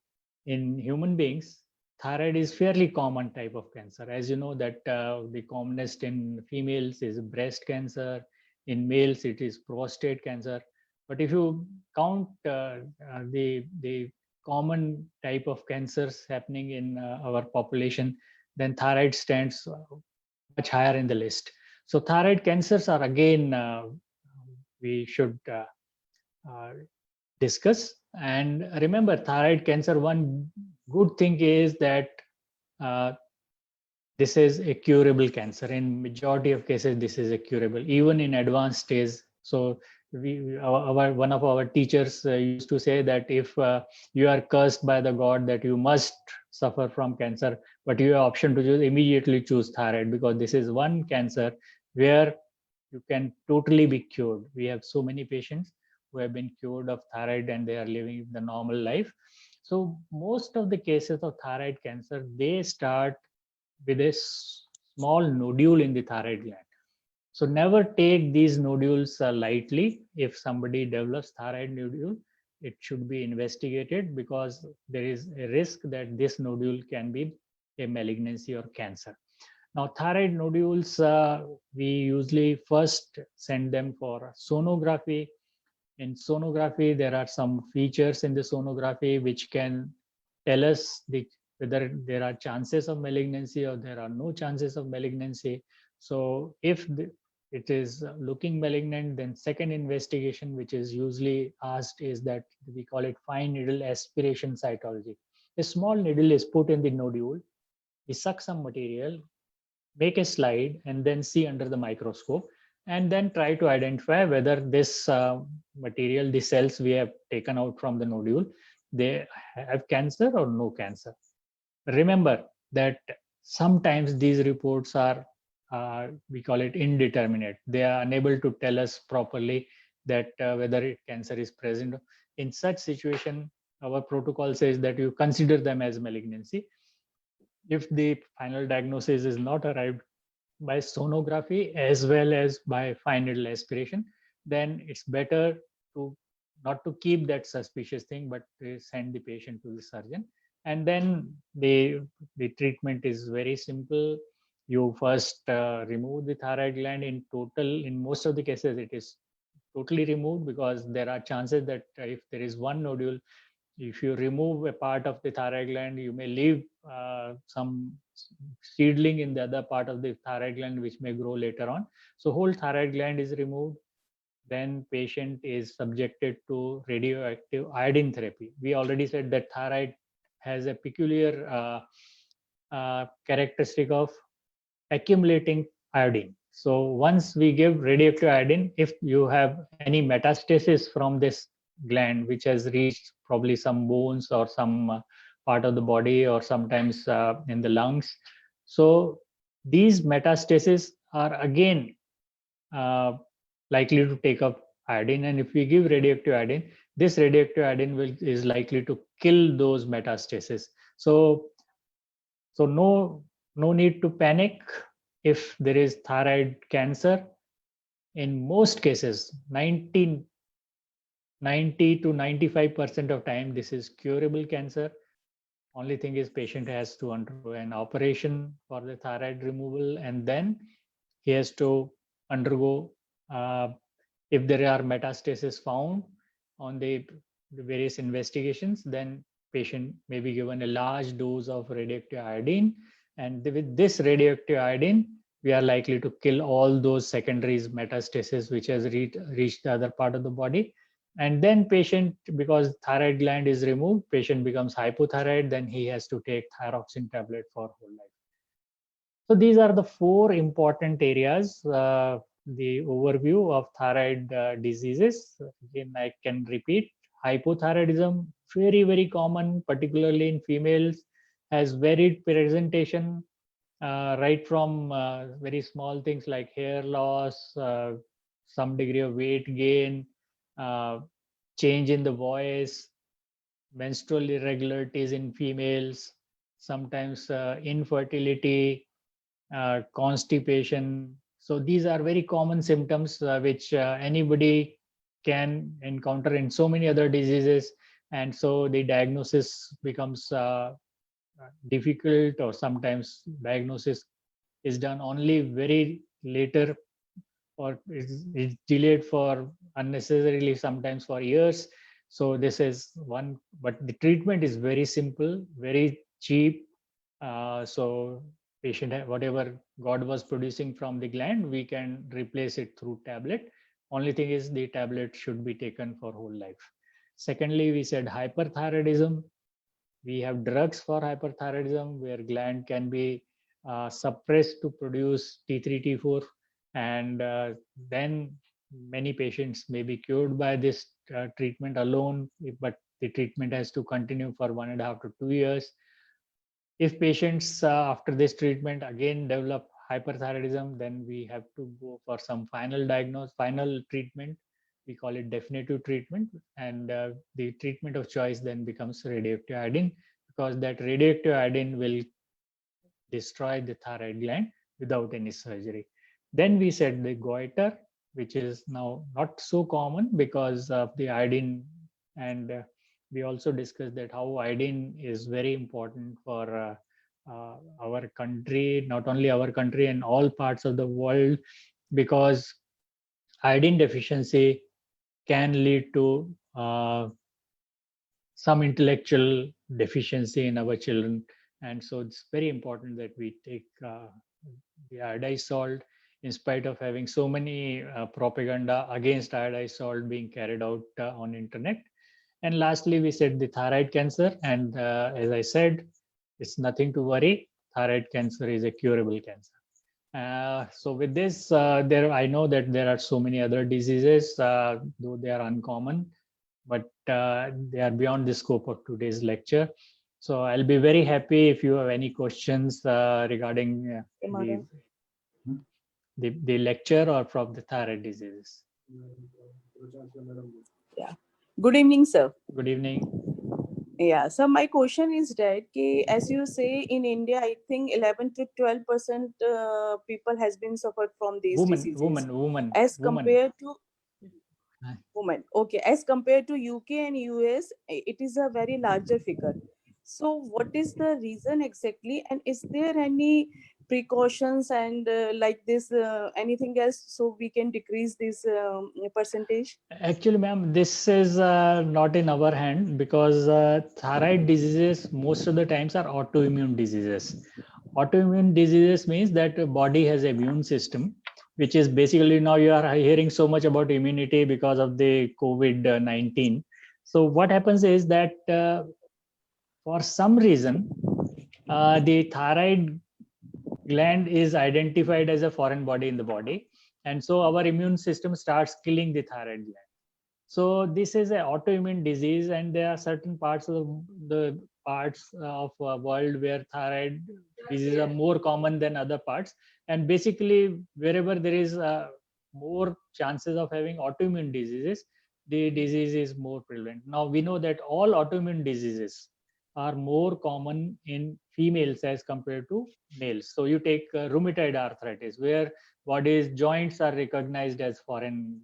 in human beings, thyroid is fairly common type of cancer. As you know that the commonest in females is breast cancer, in males it is prostate cancer. But if you count the common type of cancers happening in our population, then thyroid stands much higher in the list. So thyroid cancers are again we should discuss. And remember, thyroid cancer, one good thing is that this is a curable cancer. In majority of cases, this is a curable, even in advanced stage. So one of our teachers used to say that if you are cursed by the god that you must suffer from cancer, but you have option to immediately choose thyroid, because this is one cancer where you can totally be cured. We have so many patients who have been cured of thyroid and they are living the normal life. So most of the cases of thyroid cancer, they start with a small nodule in the thyroid gland. So never take these nodules lightly. If somebody develops thyroid nodule, it should be investigated, because there is a risk that this nodule can be a malignancy or cancer. Now, thyroid nodules, we usually first send them for sonography. In sonography, there are some features in the sonography which can tell us whether there are chances of malignancy or there are no chances of malignancy. So if it is looking malignant, then second investigation, which is usually asked, is that we call it fine needle aspiration cytology. A small needle is put in the nodule, we suck some material, make a slide, and then see under the microscope, and then try to identify whether this material, the cells we have taken out from the nodule, they have cancer or no cancer. Remember that sometimes these reports are, we call it indeterminate. They are unable to tell us properly that whether cancer is present. In such situation, our protocol says that you consider them as malignancy. If the final diagnosis is not arrived by sonography as well as by fine needle aspiration, then it's better to not to keep that suspicious thing, but send the patient to the surgeon. And then the treatment is very simple. You first remove the thyroid gland. In total, in most of the cases, it is totally removed, because there are chances that if there is one nodule, if you remove a part of the thyroid gland, you may leave some seedling in the other part of the thyroid gland, which may grow later on. So whole thyroid gland is removed. Then patient is subjected to radioactive iodine therapy. We already said that thyroid has a peculiar characteristic of accumulating iodine. So once we give radioactive iodine, if you have any metastasis from this gland, which has reached probably some bones or some part of the body, or sometimes in the lungs, so these metastases are again uh, likely to take up iodine. And if we give radioactive iodine, this radioactive iodine is likely to kill those metastases. So no need to panic if there is thyroid cancer. In most cases, 90 to 95% of time, this is curable cancer. Only thing is patient has to undergo an operation for the thyroid removal, and then he has to undergo, uh, if there are metastases found on the various investigations, then patient may be given a large dose of radioactive iodine. And with this radioactive iodine, we are likely to kill all those secondaries metastasis which has reached the other part of the body. And then patient, because thyroid gland is removed, patient becomes hypothyroid, then he has to take thyroxine tablet for whole life. So these are the four important areas, the overview of thyroid diseases. Again, I can repeat: hypothyroidism, very, very common, particularly in females, has varied presentation, right from very small things like hair loss, some degree of weight gain, uh, change in the voice, menstrual irregularities in females, sometimes infertility, constipation. So these are very common symptoms which anybody can encounter in so many other diseases. And so the diagnosis becomes difficult, or sometimes diagnosis is done only very later, or is delayed for unnecessarily, sometimes for years. So this is one, but the treatment is very simple, very cheap. So patient, whatever God was producing from the gland, we can replace it through tablet. Only thing is the tablet should be taken for whole life. Secondly, we said hyperthyroidism. We have drugs for hyperthyroidism where gland can be suppressed to produce T3, T4, and then many patients may be cured by this treatment alone, but the treatment has to continue for 1.5 to 2 years. If patients after this treatment again develop hyperthyroidism, then we have to go for some final treatment. We call it definitive treatment, and the treatment of choice then becomes radioactive iodine, because that radioactive iodine will destroy the thyroid gland without any surgery. Then we said the goiter, which is now not so common because of the iodine, and we also discussed that how iodine is very important for our country, not only our country, and all parts of the world, because iodine deficiency can lead to some intellectual deficiency in our children. And so it's very important that we take the iodized salt, in spite of having so many propaganda against iodized salt being carried out on internet. And lastly, we said the thyroid cancer. And as I said, it's nothing to worry. Thyroid cancer is a curable cancer. So with this, I know that there are so many other diseases, though they are uncommon, but they are beyond the scope of today's lecture. So I'll be very happy if you have any questions regarding the lecture or from the thyroid diseases. Yeah. Good evening, sir. Good evening. Yeah. So my question is that, as you say, in India, I think 11 to 12% people has been suffered from these diseases. Women. As compared to women. Okay. As compared to UK and US, it is a very larger figure. So what is the reason exactly? And is there any precautions and like this, anything else, so we can decrease this percentage? Actually, ma'am, this is not in our hand, because thyroid diseases most of the times are autoimmune diseases. Autoimmune diseases means that the body has an immune system, which is basically, now you are hearing so much about immunity because of the COVID-19. So what happens is that for some reason, the thyroid gland is identified as a foreign body in the body. And so our immune system starts killing the thyroid gland. So this is an autoimmune disease, and there are certain parts of the parts of world where thyroid diseases are more common than other parts. And basically, wherever there is more chances of having autoimmune diseases, the disease is more prevalent. Now we know that all autoimmune diseases are more common in females as compared to males. So you take rheumatoid arthritis, where body's joints are recognized as foreign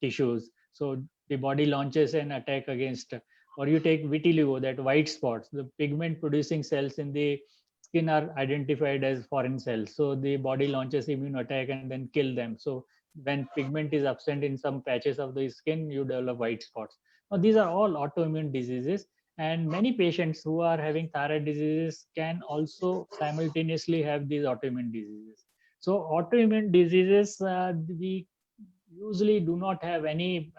tissues. So the body launches an attack against, or you take vitiligo, that white spots, the pigment producing cells in the skin are identified as foreign cells. So the body launches immune attack and then kill them. So when pigment is absent in some patches of the skin, you develop white spots. Now these are all autoimmune diseases, and many patients who are having thyroid diseases can also simultaneously have these autoimmune diseases. So autoimmune diseases, we usually do not have any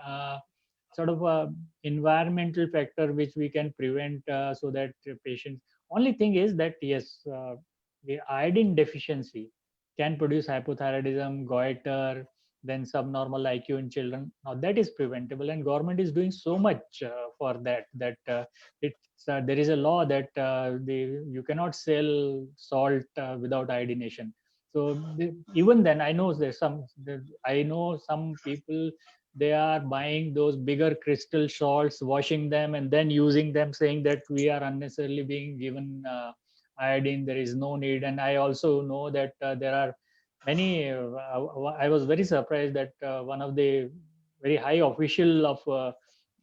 sort of a environmental factor which we can prevent, so that patients, only thing is that yes, the iodine deficiency can produce hypothyroidism, goiter, then subnormal IQ in children. Now that is preventable, and government is doing so much for that, there is a law that you cannot sell salt without iodination. So even then, I know I know some people, they are buying those bigger crystal salts, washing them, and then using them, saying that we are unnecessarily being given iodine. There is no need. And I also know that there are many. I was very surprised that one of the very high official of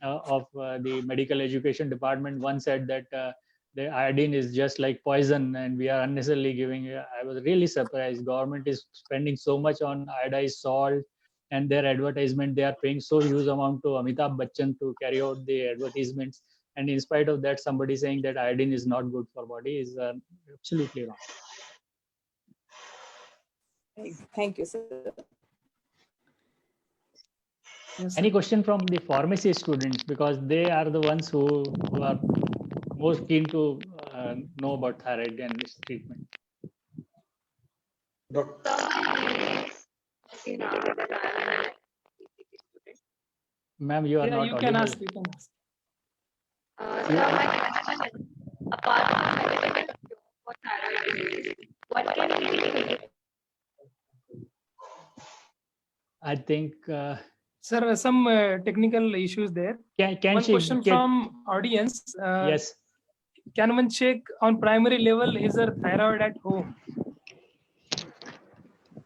the medical education department once said that the iodine is just like poison, and we are unnecessarily giving. I was really surprised. Government is spending so much on iodized salt, and their advertisement, they are paying so huge amount to Amitabh Bachchan to carry out the advertisements. And in spite of that, somebody saying that iodine is not good for body is absolutely wrong. Thank you, sir. Yes, Any sir. question from the pharmacy students, because they are the ones who are most keen to know about thyroid and its treatment? Ma'am, you are Yeah, not you can audible. ask. You can ask. I think Sir, some technical issues there. can One she question can from audience. yes. Can one check on primary level is there thyroid at home?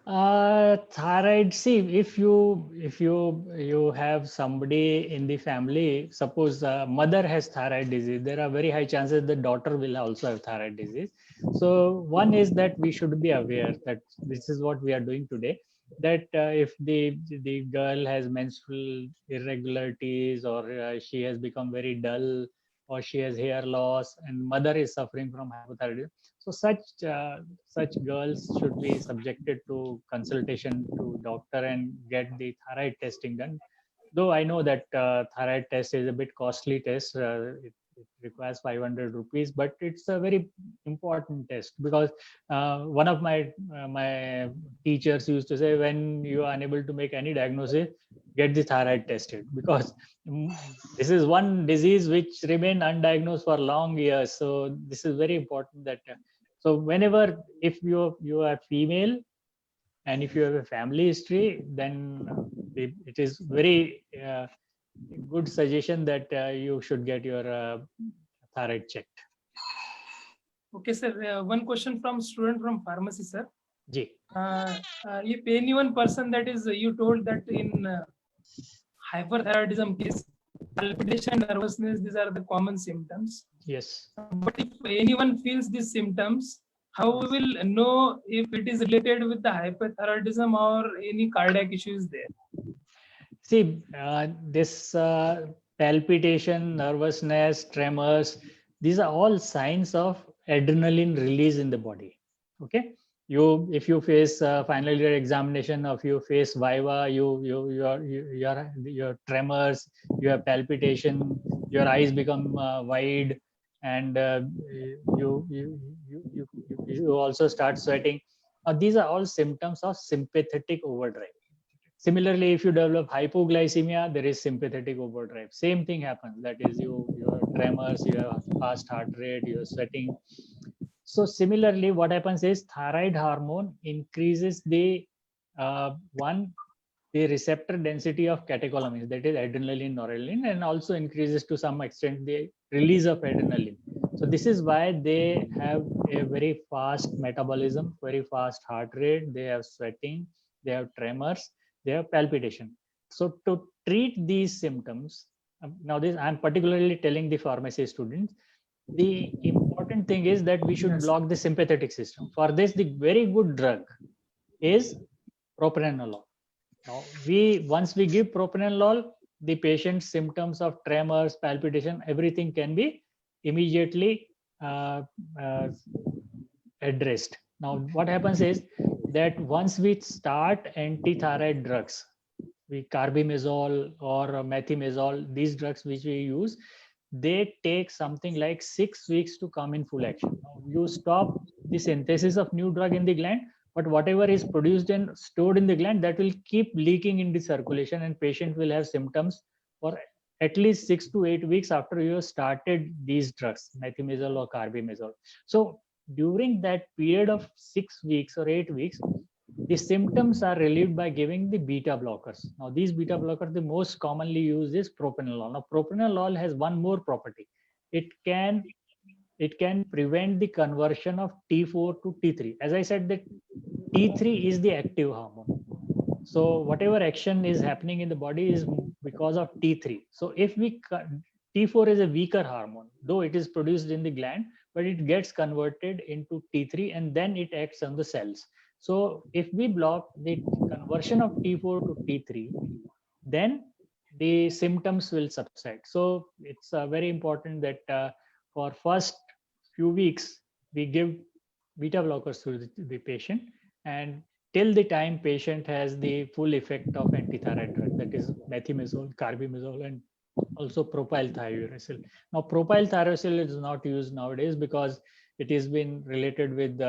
Thyroid. See, if you have somebody in the family, suppose mother has thyroid disease, there are very high chances the daughter will also have thyroid disease. So one is that we should be aware that this is what we are doing today. That if the girl has menstrual irregularities, or she has become very dull, or she has hair loss, and mother is suffering from hypothyroidism, so such girls should be subjected to consultation to doctor and get the thyroid testing done. Though I know that thyroid test is a bit costly test, it requires 500 rupees, but it's a very important test, because one of my teachers used to say, when you are unable to make any diagnosis, get the thyroid tested, because this is one disease which remain undiagnosed for long years. So this is very important that so whenever, if you are female and if you have a family history, then it is very good suggestion that you should get your thyroid checked. Okay, sir. One question from student from pharmacy, sir. Ji. If any one person that is, you told that in hyperthyroidism case, palpitation, nervousness, these are the common symptoms. Yes. But if anyone feels these symptoms, how we will know if it is related with the hyperthyroidism or any cardiac issues there? See, this palpitation, nervousness, tremors, these are all signs of adrenaline release in the body. Okay. If you face final year examination, of you face viva, your tremors, you have palpitation, your eyes become wide, and you also start sweating. These are all symptoms of sympathetic overdrive. Similarly, if you develop hypoglycemia, there is sympathetic overdrive. Same thing happens. That is, your tremors, you have fast heart rate, you are sweating. So similarly, what happens is thyroid hormone increases the the receptor density of catecholamines, that is adrenaline, noradrenaline, and also increases to some extent the release of adrenaline. So this is why they have a very fast metabolism, very fast heart rate, they have sweating, they have tremors, they have palpitation. So to treat these symptoms, now this I'm particularly telling the pharmacy students, the important thing is that we should block the sympathetic system. For this, the very good drug is propranolol. Now, once we give propranolol, the patient's symptoms of tremors, palpitation, everything can be immediately addressed. Now, what happens is that once we start anti-thyroid drugs, carbimazole or methimazole, these drugs which we use, they take something like 6 weeks to come in full action. Now, you stop the synthesis of new drug in the gland, but whatever is produced and stored in the gland, that will keep leaking in the circulation, and patient will have symptoms for at least 6 to 8 weeks after you have started these drugs, methimazole or carbimazole. So during that period of 6 weeks or 8 weeks, the symptoms are relieved by giving the beta blockers. Now, these beta blockers, the most commonly used is propranolol. Now, propranolol has one more property. It can prevent the conversion of T4 to T3. As I said, that T3 is the active hormone. So whatever action is happening in the body is because of T3. So if T4 is a weaker hormone, though it is produced in the gland, but it gets converted into T3 and then it acts on the cells. So if we block the conversion of T4 to T3, then the symptoms will subside. So it's very important that for first few weeks, we give beta blockers to the patient, and till the time patient has the full effect of antithyroid drug, that is methimazole, carbimazole, and also propyl thiouracil. Now, propyl thiouracil is not used nowadays because it has been related with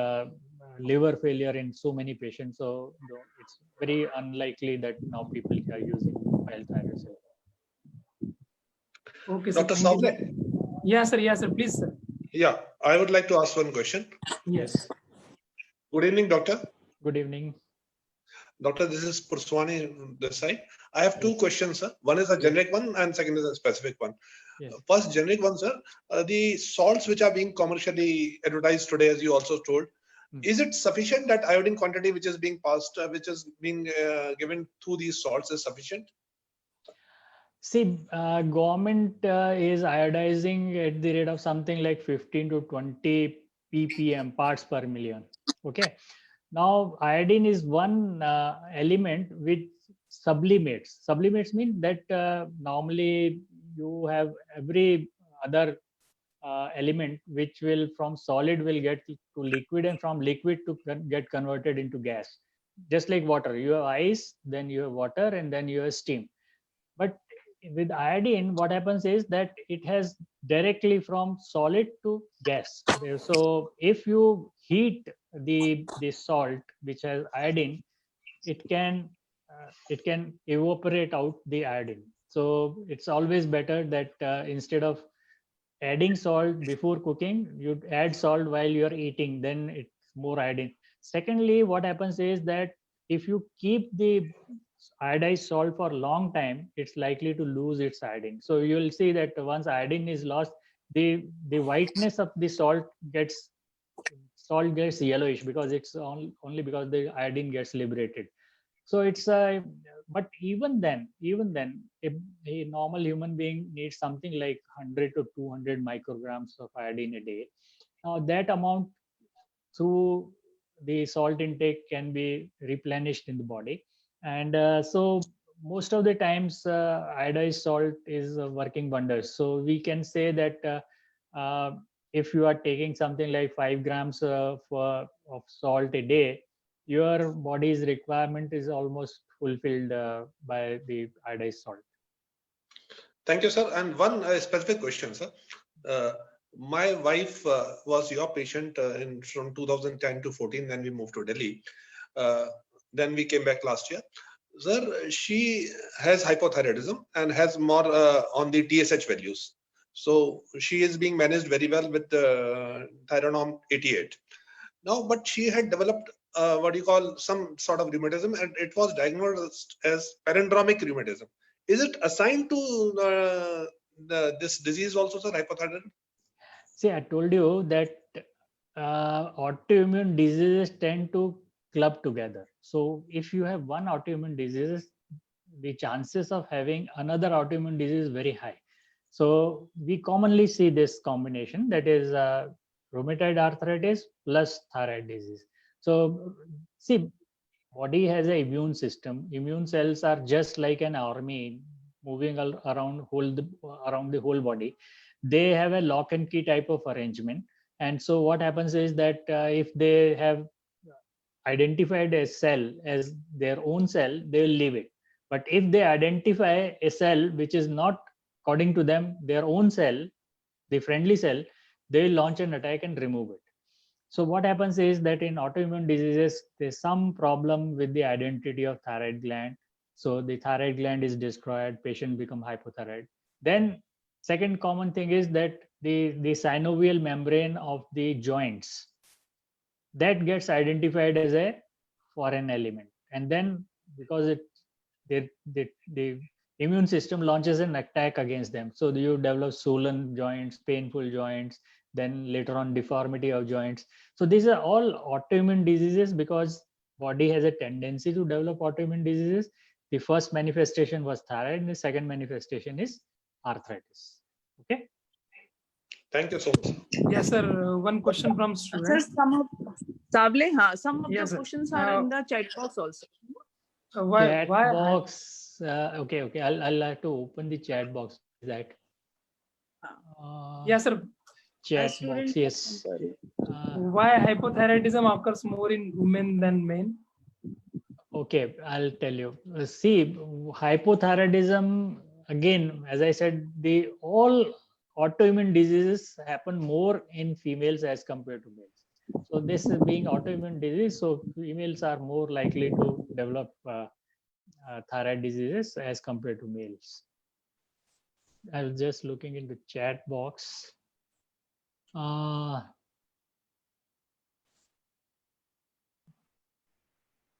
liver failure in so many patients. So it's very unlikely that now people are using mobile thyroid serum. Okay, sir. Dr. Thank you, Sable? sir. Yeah, sir. Yeah, sir. Please, sir. Yeah, I would like to ask one question. Yes. Good evening, doctor. Good evening. Doctor, this is Purswani this side. I have two questions, sir. One is a generic one and second is a specific one. Yes. First, generic one, sir. The salts which are being commercially advertised today, as you also told, is it sufficient that iodine quantity which is being passed, which is being given through these salts is sufficient? See, government is iodizing at the rate of something like 15 to 20 ppm parts per million. Okay. Now, iodine is one element which sublimates. Sublimates mean that normally you have every other element which will from solid will get to liquid and from liquid to get converted into gas. Just like water, you have ice, then you have water, and then you have steam. But with iodine, what happens is that it has directly from solid to gas. So if you heat the salt which has iodine, it can evaporate out the iodine. So it's always better that instead of adding salt before cooking, you add salt while you're eating, then it's more iodine. Secondly, what happens is that if you keep the iodized salt for a long time, it's likely to lose its iodine. So you will see that once iodine is lost, the whiteness of the salt gets yellowish because it's only because the iodine gets liberated. So it's but even then a normal human being needs something like 100 to 200 micrograms of iodine a day. Now that amount through the salt intake can be replenished in the body, and so most of the times iodized salt is working wonders. So we can say that if you are taking something like 5 grams of salt a day, your body's requirement is almost fulfilled by the iodized salt. Thank you, sir. And one specific question, sir. My wife was your patient from 2010 to 14. Then we moved to Delhi. Then we came back last year. Sir, she has hypothyroidism and has more on the TSH values. So she is being managed very well with Thyronorm 88. Now, but she had developed what you call some sort of rheumatism, and it was diagnosed as palindromic rheumatism. Is it assigned to this disease also, sir, hypothyroidism? See, I told you that autoimmune diseases tend to club together. So if you have one autoimmune disease, the chances of having another autoimmune disease is very high. So we commonly see this combination, that is rheumatoid arthritis plus thyroid disease. So see, body has an immune system. Immune cells are just like an army moving around the whole body. They have a lock and key type of arrangement. And so what happens is that if they have identified a cell as their own cell, they will leave it. But if they identify a cell which is not according to them their own cell, the friendly cell, they will launch an attack and remove it. So what happens is that in autoimmune diseases, there's some problem with the identity of thyroid gland. So the thyroid gland is destroyed, patient become hypothyroid. Then second common thing is that the synovial membrane of the joints, that gets identified as a foreign element. And then because the immune system launches an attack against them. So you develop swollen joints, painful joints, then later on deformity of joints. So these are all autoimmune diseases because body has a tendency to develop autoimmune diseases. The first manifestation was thyroid, and the second manifestation is arthritis. Okay. Thank you so much. Yes, sir. One question from Sir, student. some of Yes, the sir. questions are in the chat box also. Why? Chat Why? box. Okay. I'll have to open the chat box. Is that? Yes, sir. Chat Student, box. Yes. Why hypothyroidism occurs more in women than men? Okay, I'll tell you. See, hypothyroidism, again, as I said, all autoimmune diseases happen more in females as compared to males. So this is being autoimmune disease, so females are more likely to develop thyroid diseases as compared to males. I was just looking into chat box.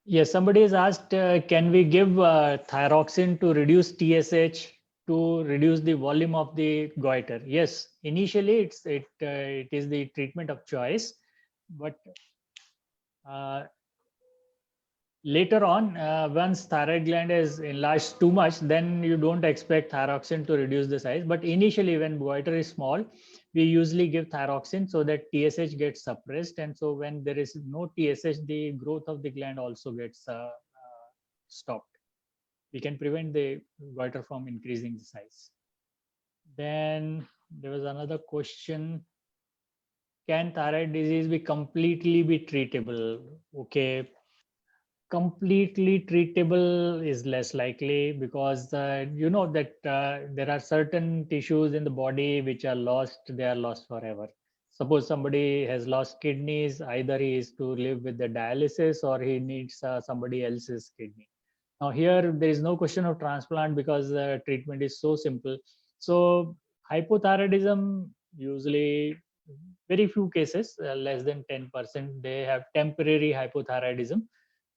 Yes, somebody has asked, can we give thyroxine to reduce TSH to reduce the volume of the goiter? Yes, initially it is the treatment of choice, but later on, once thyroid gland is enlarged too much, then you don't expect thyroxine to reduce the size. But initially, when goiter is small, we usually give thyroxine so that TSH gets suppressed. And so when there is no TSH, the growth of the gland also gets stopped. We can prevent the goiter from increasing the size. Then there was another question. Can thyroid disease be completely treatable? Okay, completely treatable is less likely, because you know that there are certain tissues in the body which are lost. They are lost forever. Suppose somebody has lost kidneys, either he is to live with the dialysis or he needs somebody else's kidney. Now here there is no question of transplant, because treatment is so simple. So hypothyroidism, usually very few cases, less than 10%, they have temporary hypothyroidism.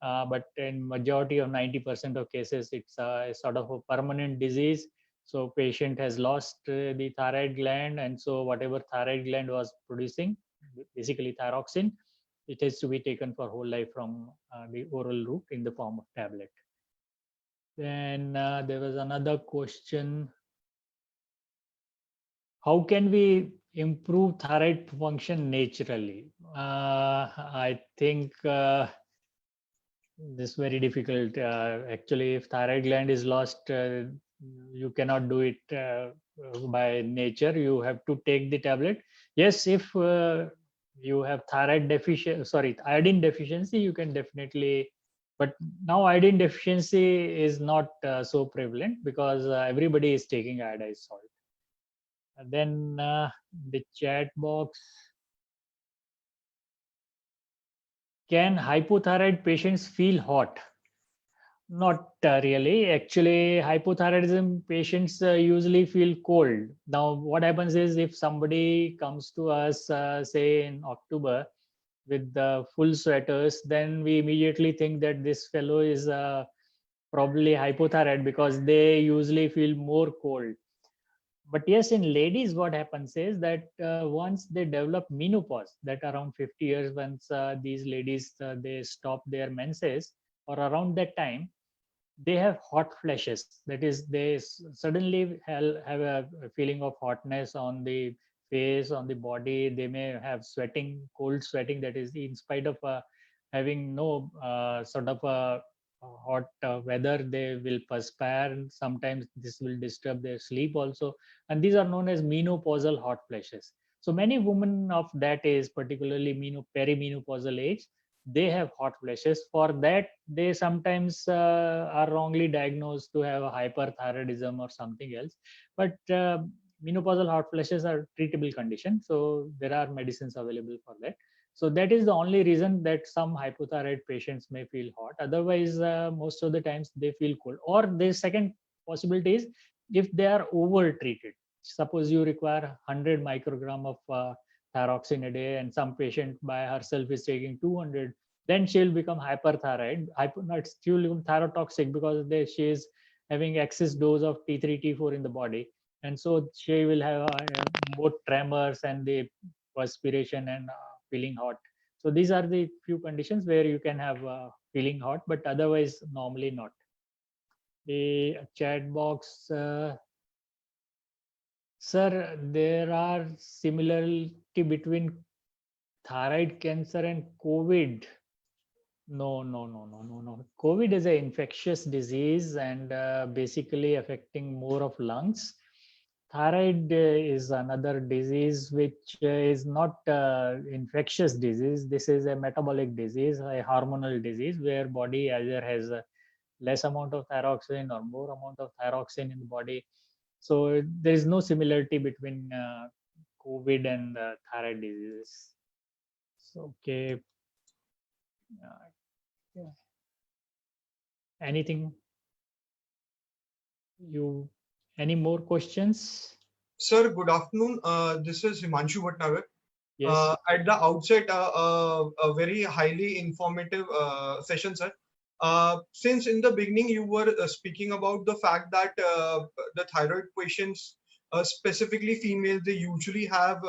But in majority of 90% of cases, it's a sort of a permanent disease. So patient has lost the thyroid gland, and so whatever thyroid gland was producing, basically thyroxine, it is to be taken for whole life from the oral route in the form of tablet. Then there was another question. How can we improve thyroid function naturally? I think this is very difficult. Actually, if thyroid gland is lost, you cannot do it by nature. You have to take the tablet. Yes, if you have thyroid deficiency, sorry, iodine deficiency, you can definitely. But now iodine deficiency is not so prevalent, because everybody is taking iodized salt. And then the chat box. Can hypothyroid patients feel hot? Not really. Actually, hypothyroidism patients usually feel cold. Now, what happens is, if somebody comes to us, say in October, with the full sweaters, then we immediately think that this fellow is probably hypothyroid, because they usually feel more cold. But yes, in ladies, what happens is that once they develop menopause, that around 50 years, once these ladies they stop their menses, or around that time, they have hot flashes. That is, they suddenly have a feeling of hotness on the face, on the body. They may have sweating, cold sweating, that is in spite of having no sort of hot weather, they will perspire, and sometimes this will disturb their sleep also. And these are known as menopausal hot flashes. So many women of that age, particularly perimenopausal age, they have hot flashes. For that, they sometimes are wrongly diagnosed to have a hyperthyroidism or something else. But menopausal hot flashes are treatable condition, so there are medicines available for that. So that is the only reason that some hypothyroid patients may feel hot. Otherwise, most of the times they feel cold. Or the second possibility is, if they are over treated. Suppose you require 100 microgram of thyroxine a day, and some patient by herself is taking 200, then she'll become hyperthyroid. She'll become thyrotoxic, because she is having excess dose of T3, T4 in the body. And so she will have more tremors and the perspiration and feeling hot. So these are the few conditions where you can have feeling hot, but otherwise normally not. The chat box. Sir, there are similarity between thyroid cancer and COVID. No. COVID is an infectious disease, and basically affecting more of lungs. Thyroid is another disease which is not infectious disease. This is a metabolic disease, a hormonal disease, where body either has a less amount of thyroxine or more amount of thyroxine in the body. So there is no similarity between COVID and thyroid disease. Okay. Yeah. Anything? Any more questions? Sir, good afternoon. This is Himanshu Bhatnagar. Yes. At the outset, a very highly informative session, sir. Since in the beginning you were speaking about the fact that the thyroid patients, specifically females, they usually have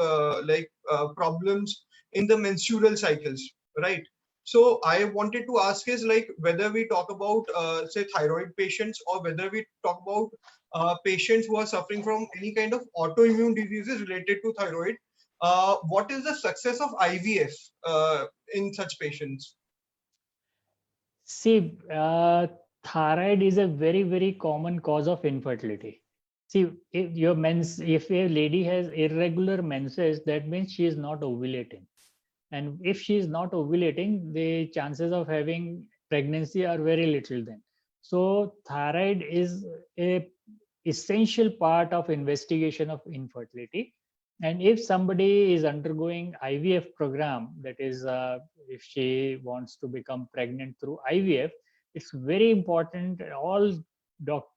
problems in the menstrual cycles, right? So I wanted to ask is like whether we talk about say thyroid patients or whether we talk about patients who are suffering from any kind of autoimmune diseases related to thyroid. What is the success of IVF in such patients? See, thyroid is a very, very common cause of infertility. See, if a lady has irregular menses, that means she is not ovulating. And if she is not ovulating, the chances of having pregnancy are very little then. So thyroid is a essential part of investigation of infertility. And if somebody is undergoing IVF program, that is, if she wants to become pregnant through IVF, it's very important. All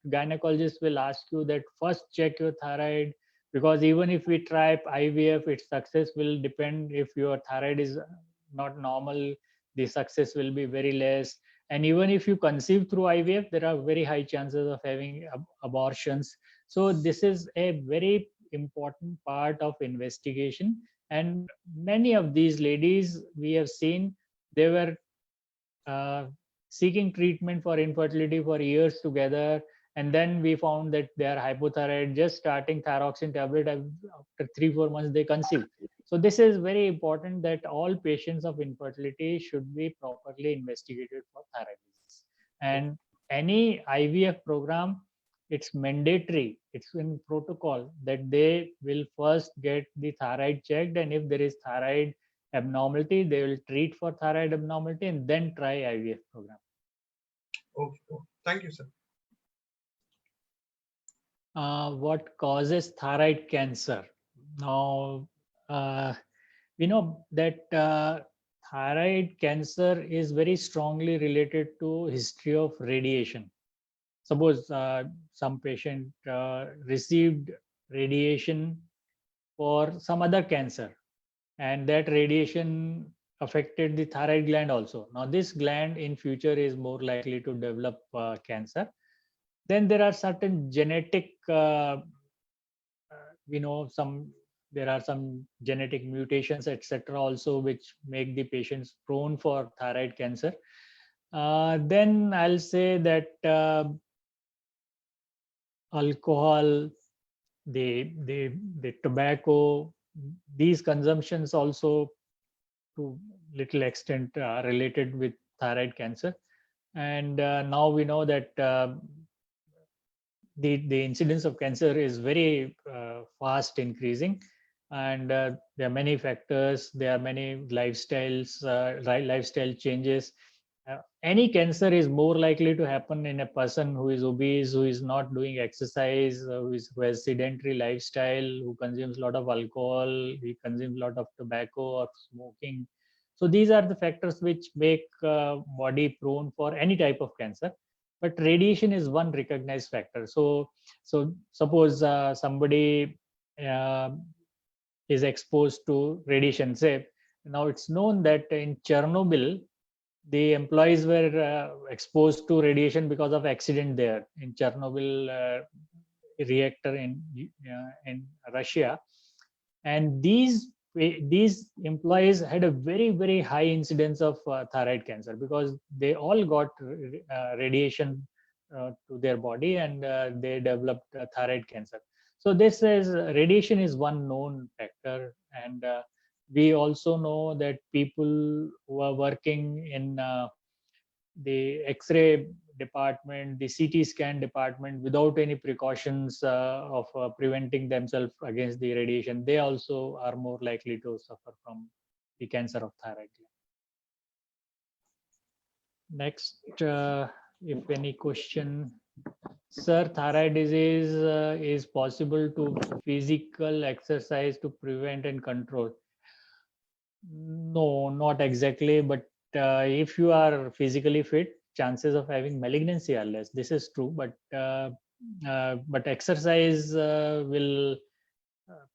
gynecologists will ask you that first check your thyroid, because even if we try IVF, its success will depend. If your thyroid is not normal, the success will be very less. And even if you conceive through IVF, there are very high chances of having abortions. So this is a very important part of investigation. And many of these ladies we have seen, they were seeking treatment for infertility for years together, and then we found that they are hypothyroid. Just starting thyroxine tablet, after 3-4 months they conceive. So this is very important, that all patients of infertility should be properly investigated for thyroid disease. And any IVF program, it's mandatory, it's in protocol that they will first get the thyroid checked, and if there is thyroid abnormality, they will treat for thyroid abnormality and then try IVF program. Okay. Thank you, sir. What causes thyroid cancer? Now, we know that thyroid cancer is very strongly related to history of radiation. Suppose some patient received radiation for some other cancer, and that radiation affected the thyroid gland also. Now, this gland in future is more likely to develop cancer. Then there are certain genetic, there are some genetic mutations, etc., also, which make the patients prone for thyroid cancer. Then I'll say that alcohol, the tobacco, these consumptions also to little extent related with thyroid cancer. And now we know that the incidence of cancer is very fast increasing, and there are many factors, there are many lifestyle changes. Any cancer is more likely to happen in a person who is obese, who is not doing exercise, who has sedentary lifestyle, who consumes a lot of alcohol, he consumes a lot of tobacco or smoking. So these are the factors which make body prone for any type of cancer. But radiation is one recognized factor. So suppose somebody uh, is exposed to radiation, say, now it's known that in Chernobyl, the employees were exposed to radiation because of accident there in Chernobyl reactor in Russia. And these employees had a very, very high incidence of thyroid cancer, because they all got radiation to their body, and they developed thyroid cancer. So this is radiation is one known factor. And we also know that people who are working in the X-ray department, the CT scan department, without any precautions of preventing themselves against the radiation, they also are more likely to suffer from the cancer of thyroid gland. Next, if any question. Sir, thyroid disease is possible to physical exercise to prevent and control? No, not exactly. But if you are physically fit, chances of having malignancy are less. This is true, but exercise will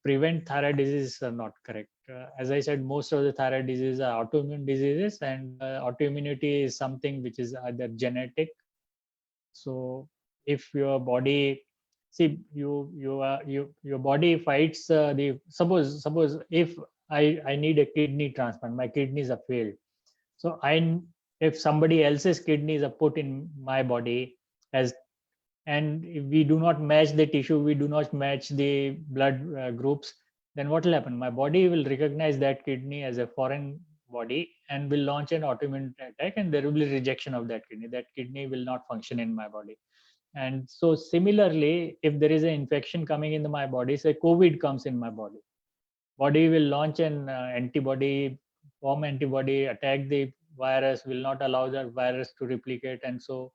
prevent thyroid disease are not correct. As I said, most of the thyroid diseases are autoimmune diseases, and autoimmunity is something which is either genetic. So if your body, see, your body fights the, suppose if I need a kidney transplant, my kidneys are failed. So if somebody else's kidneys are put in my body as, and if we do not match the tissue, we do not match the blood groups, then what will happen? My body will recognize that kidney as a foreign body and will launch an autoimmune attack, and there will be rejection of that kidney. That kidney will not function in my body. And so similarly, if there is an infection coming into my body, say COVID comes in my body will launch an antibody, form antibody, attack the virus, will not allow the virus to replicate. And so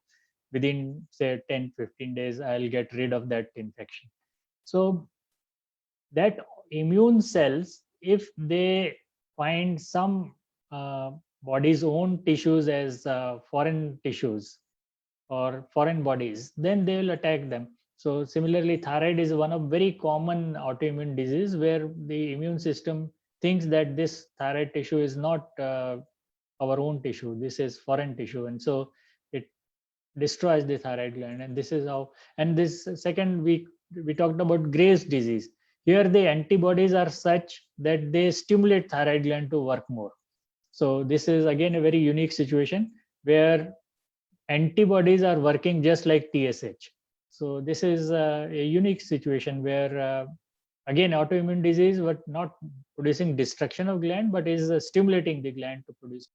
within say 10-15 days, I'll get rid of that infection. So that immune cells, if they find some body's own tissues as foreign tissues or foreign bodies, then they will attack them. So similarly, thyroid is one of very common autoimmune disease where the immune system thinks that this thyroid tissue is not our own tissue, this is foreign tissue, and so it destroys the thyroid gland. And this is how, and this second we talked about Graves' disease. Here the antibodies are such that they stimulate thyroid gland to work more. So this is again a very unique situation where antibodies are working just like TSH. So this is a unique situation where again autoimmune disease, but not producing destruction of gland, but is stimulating the gland to produce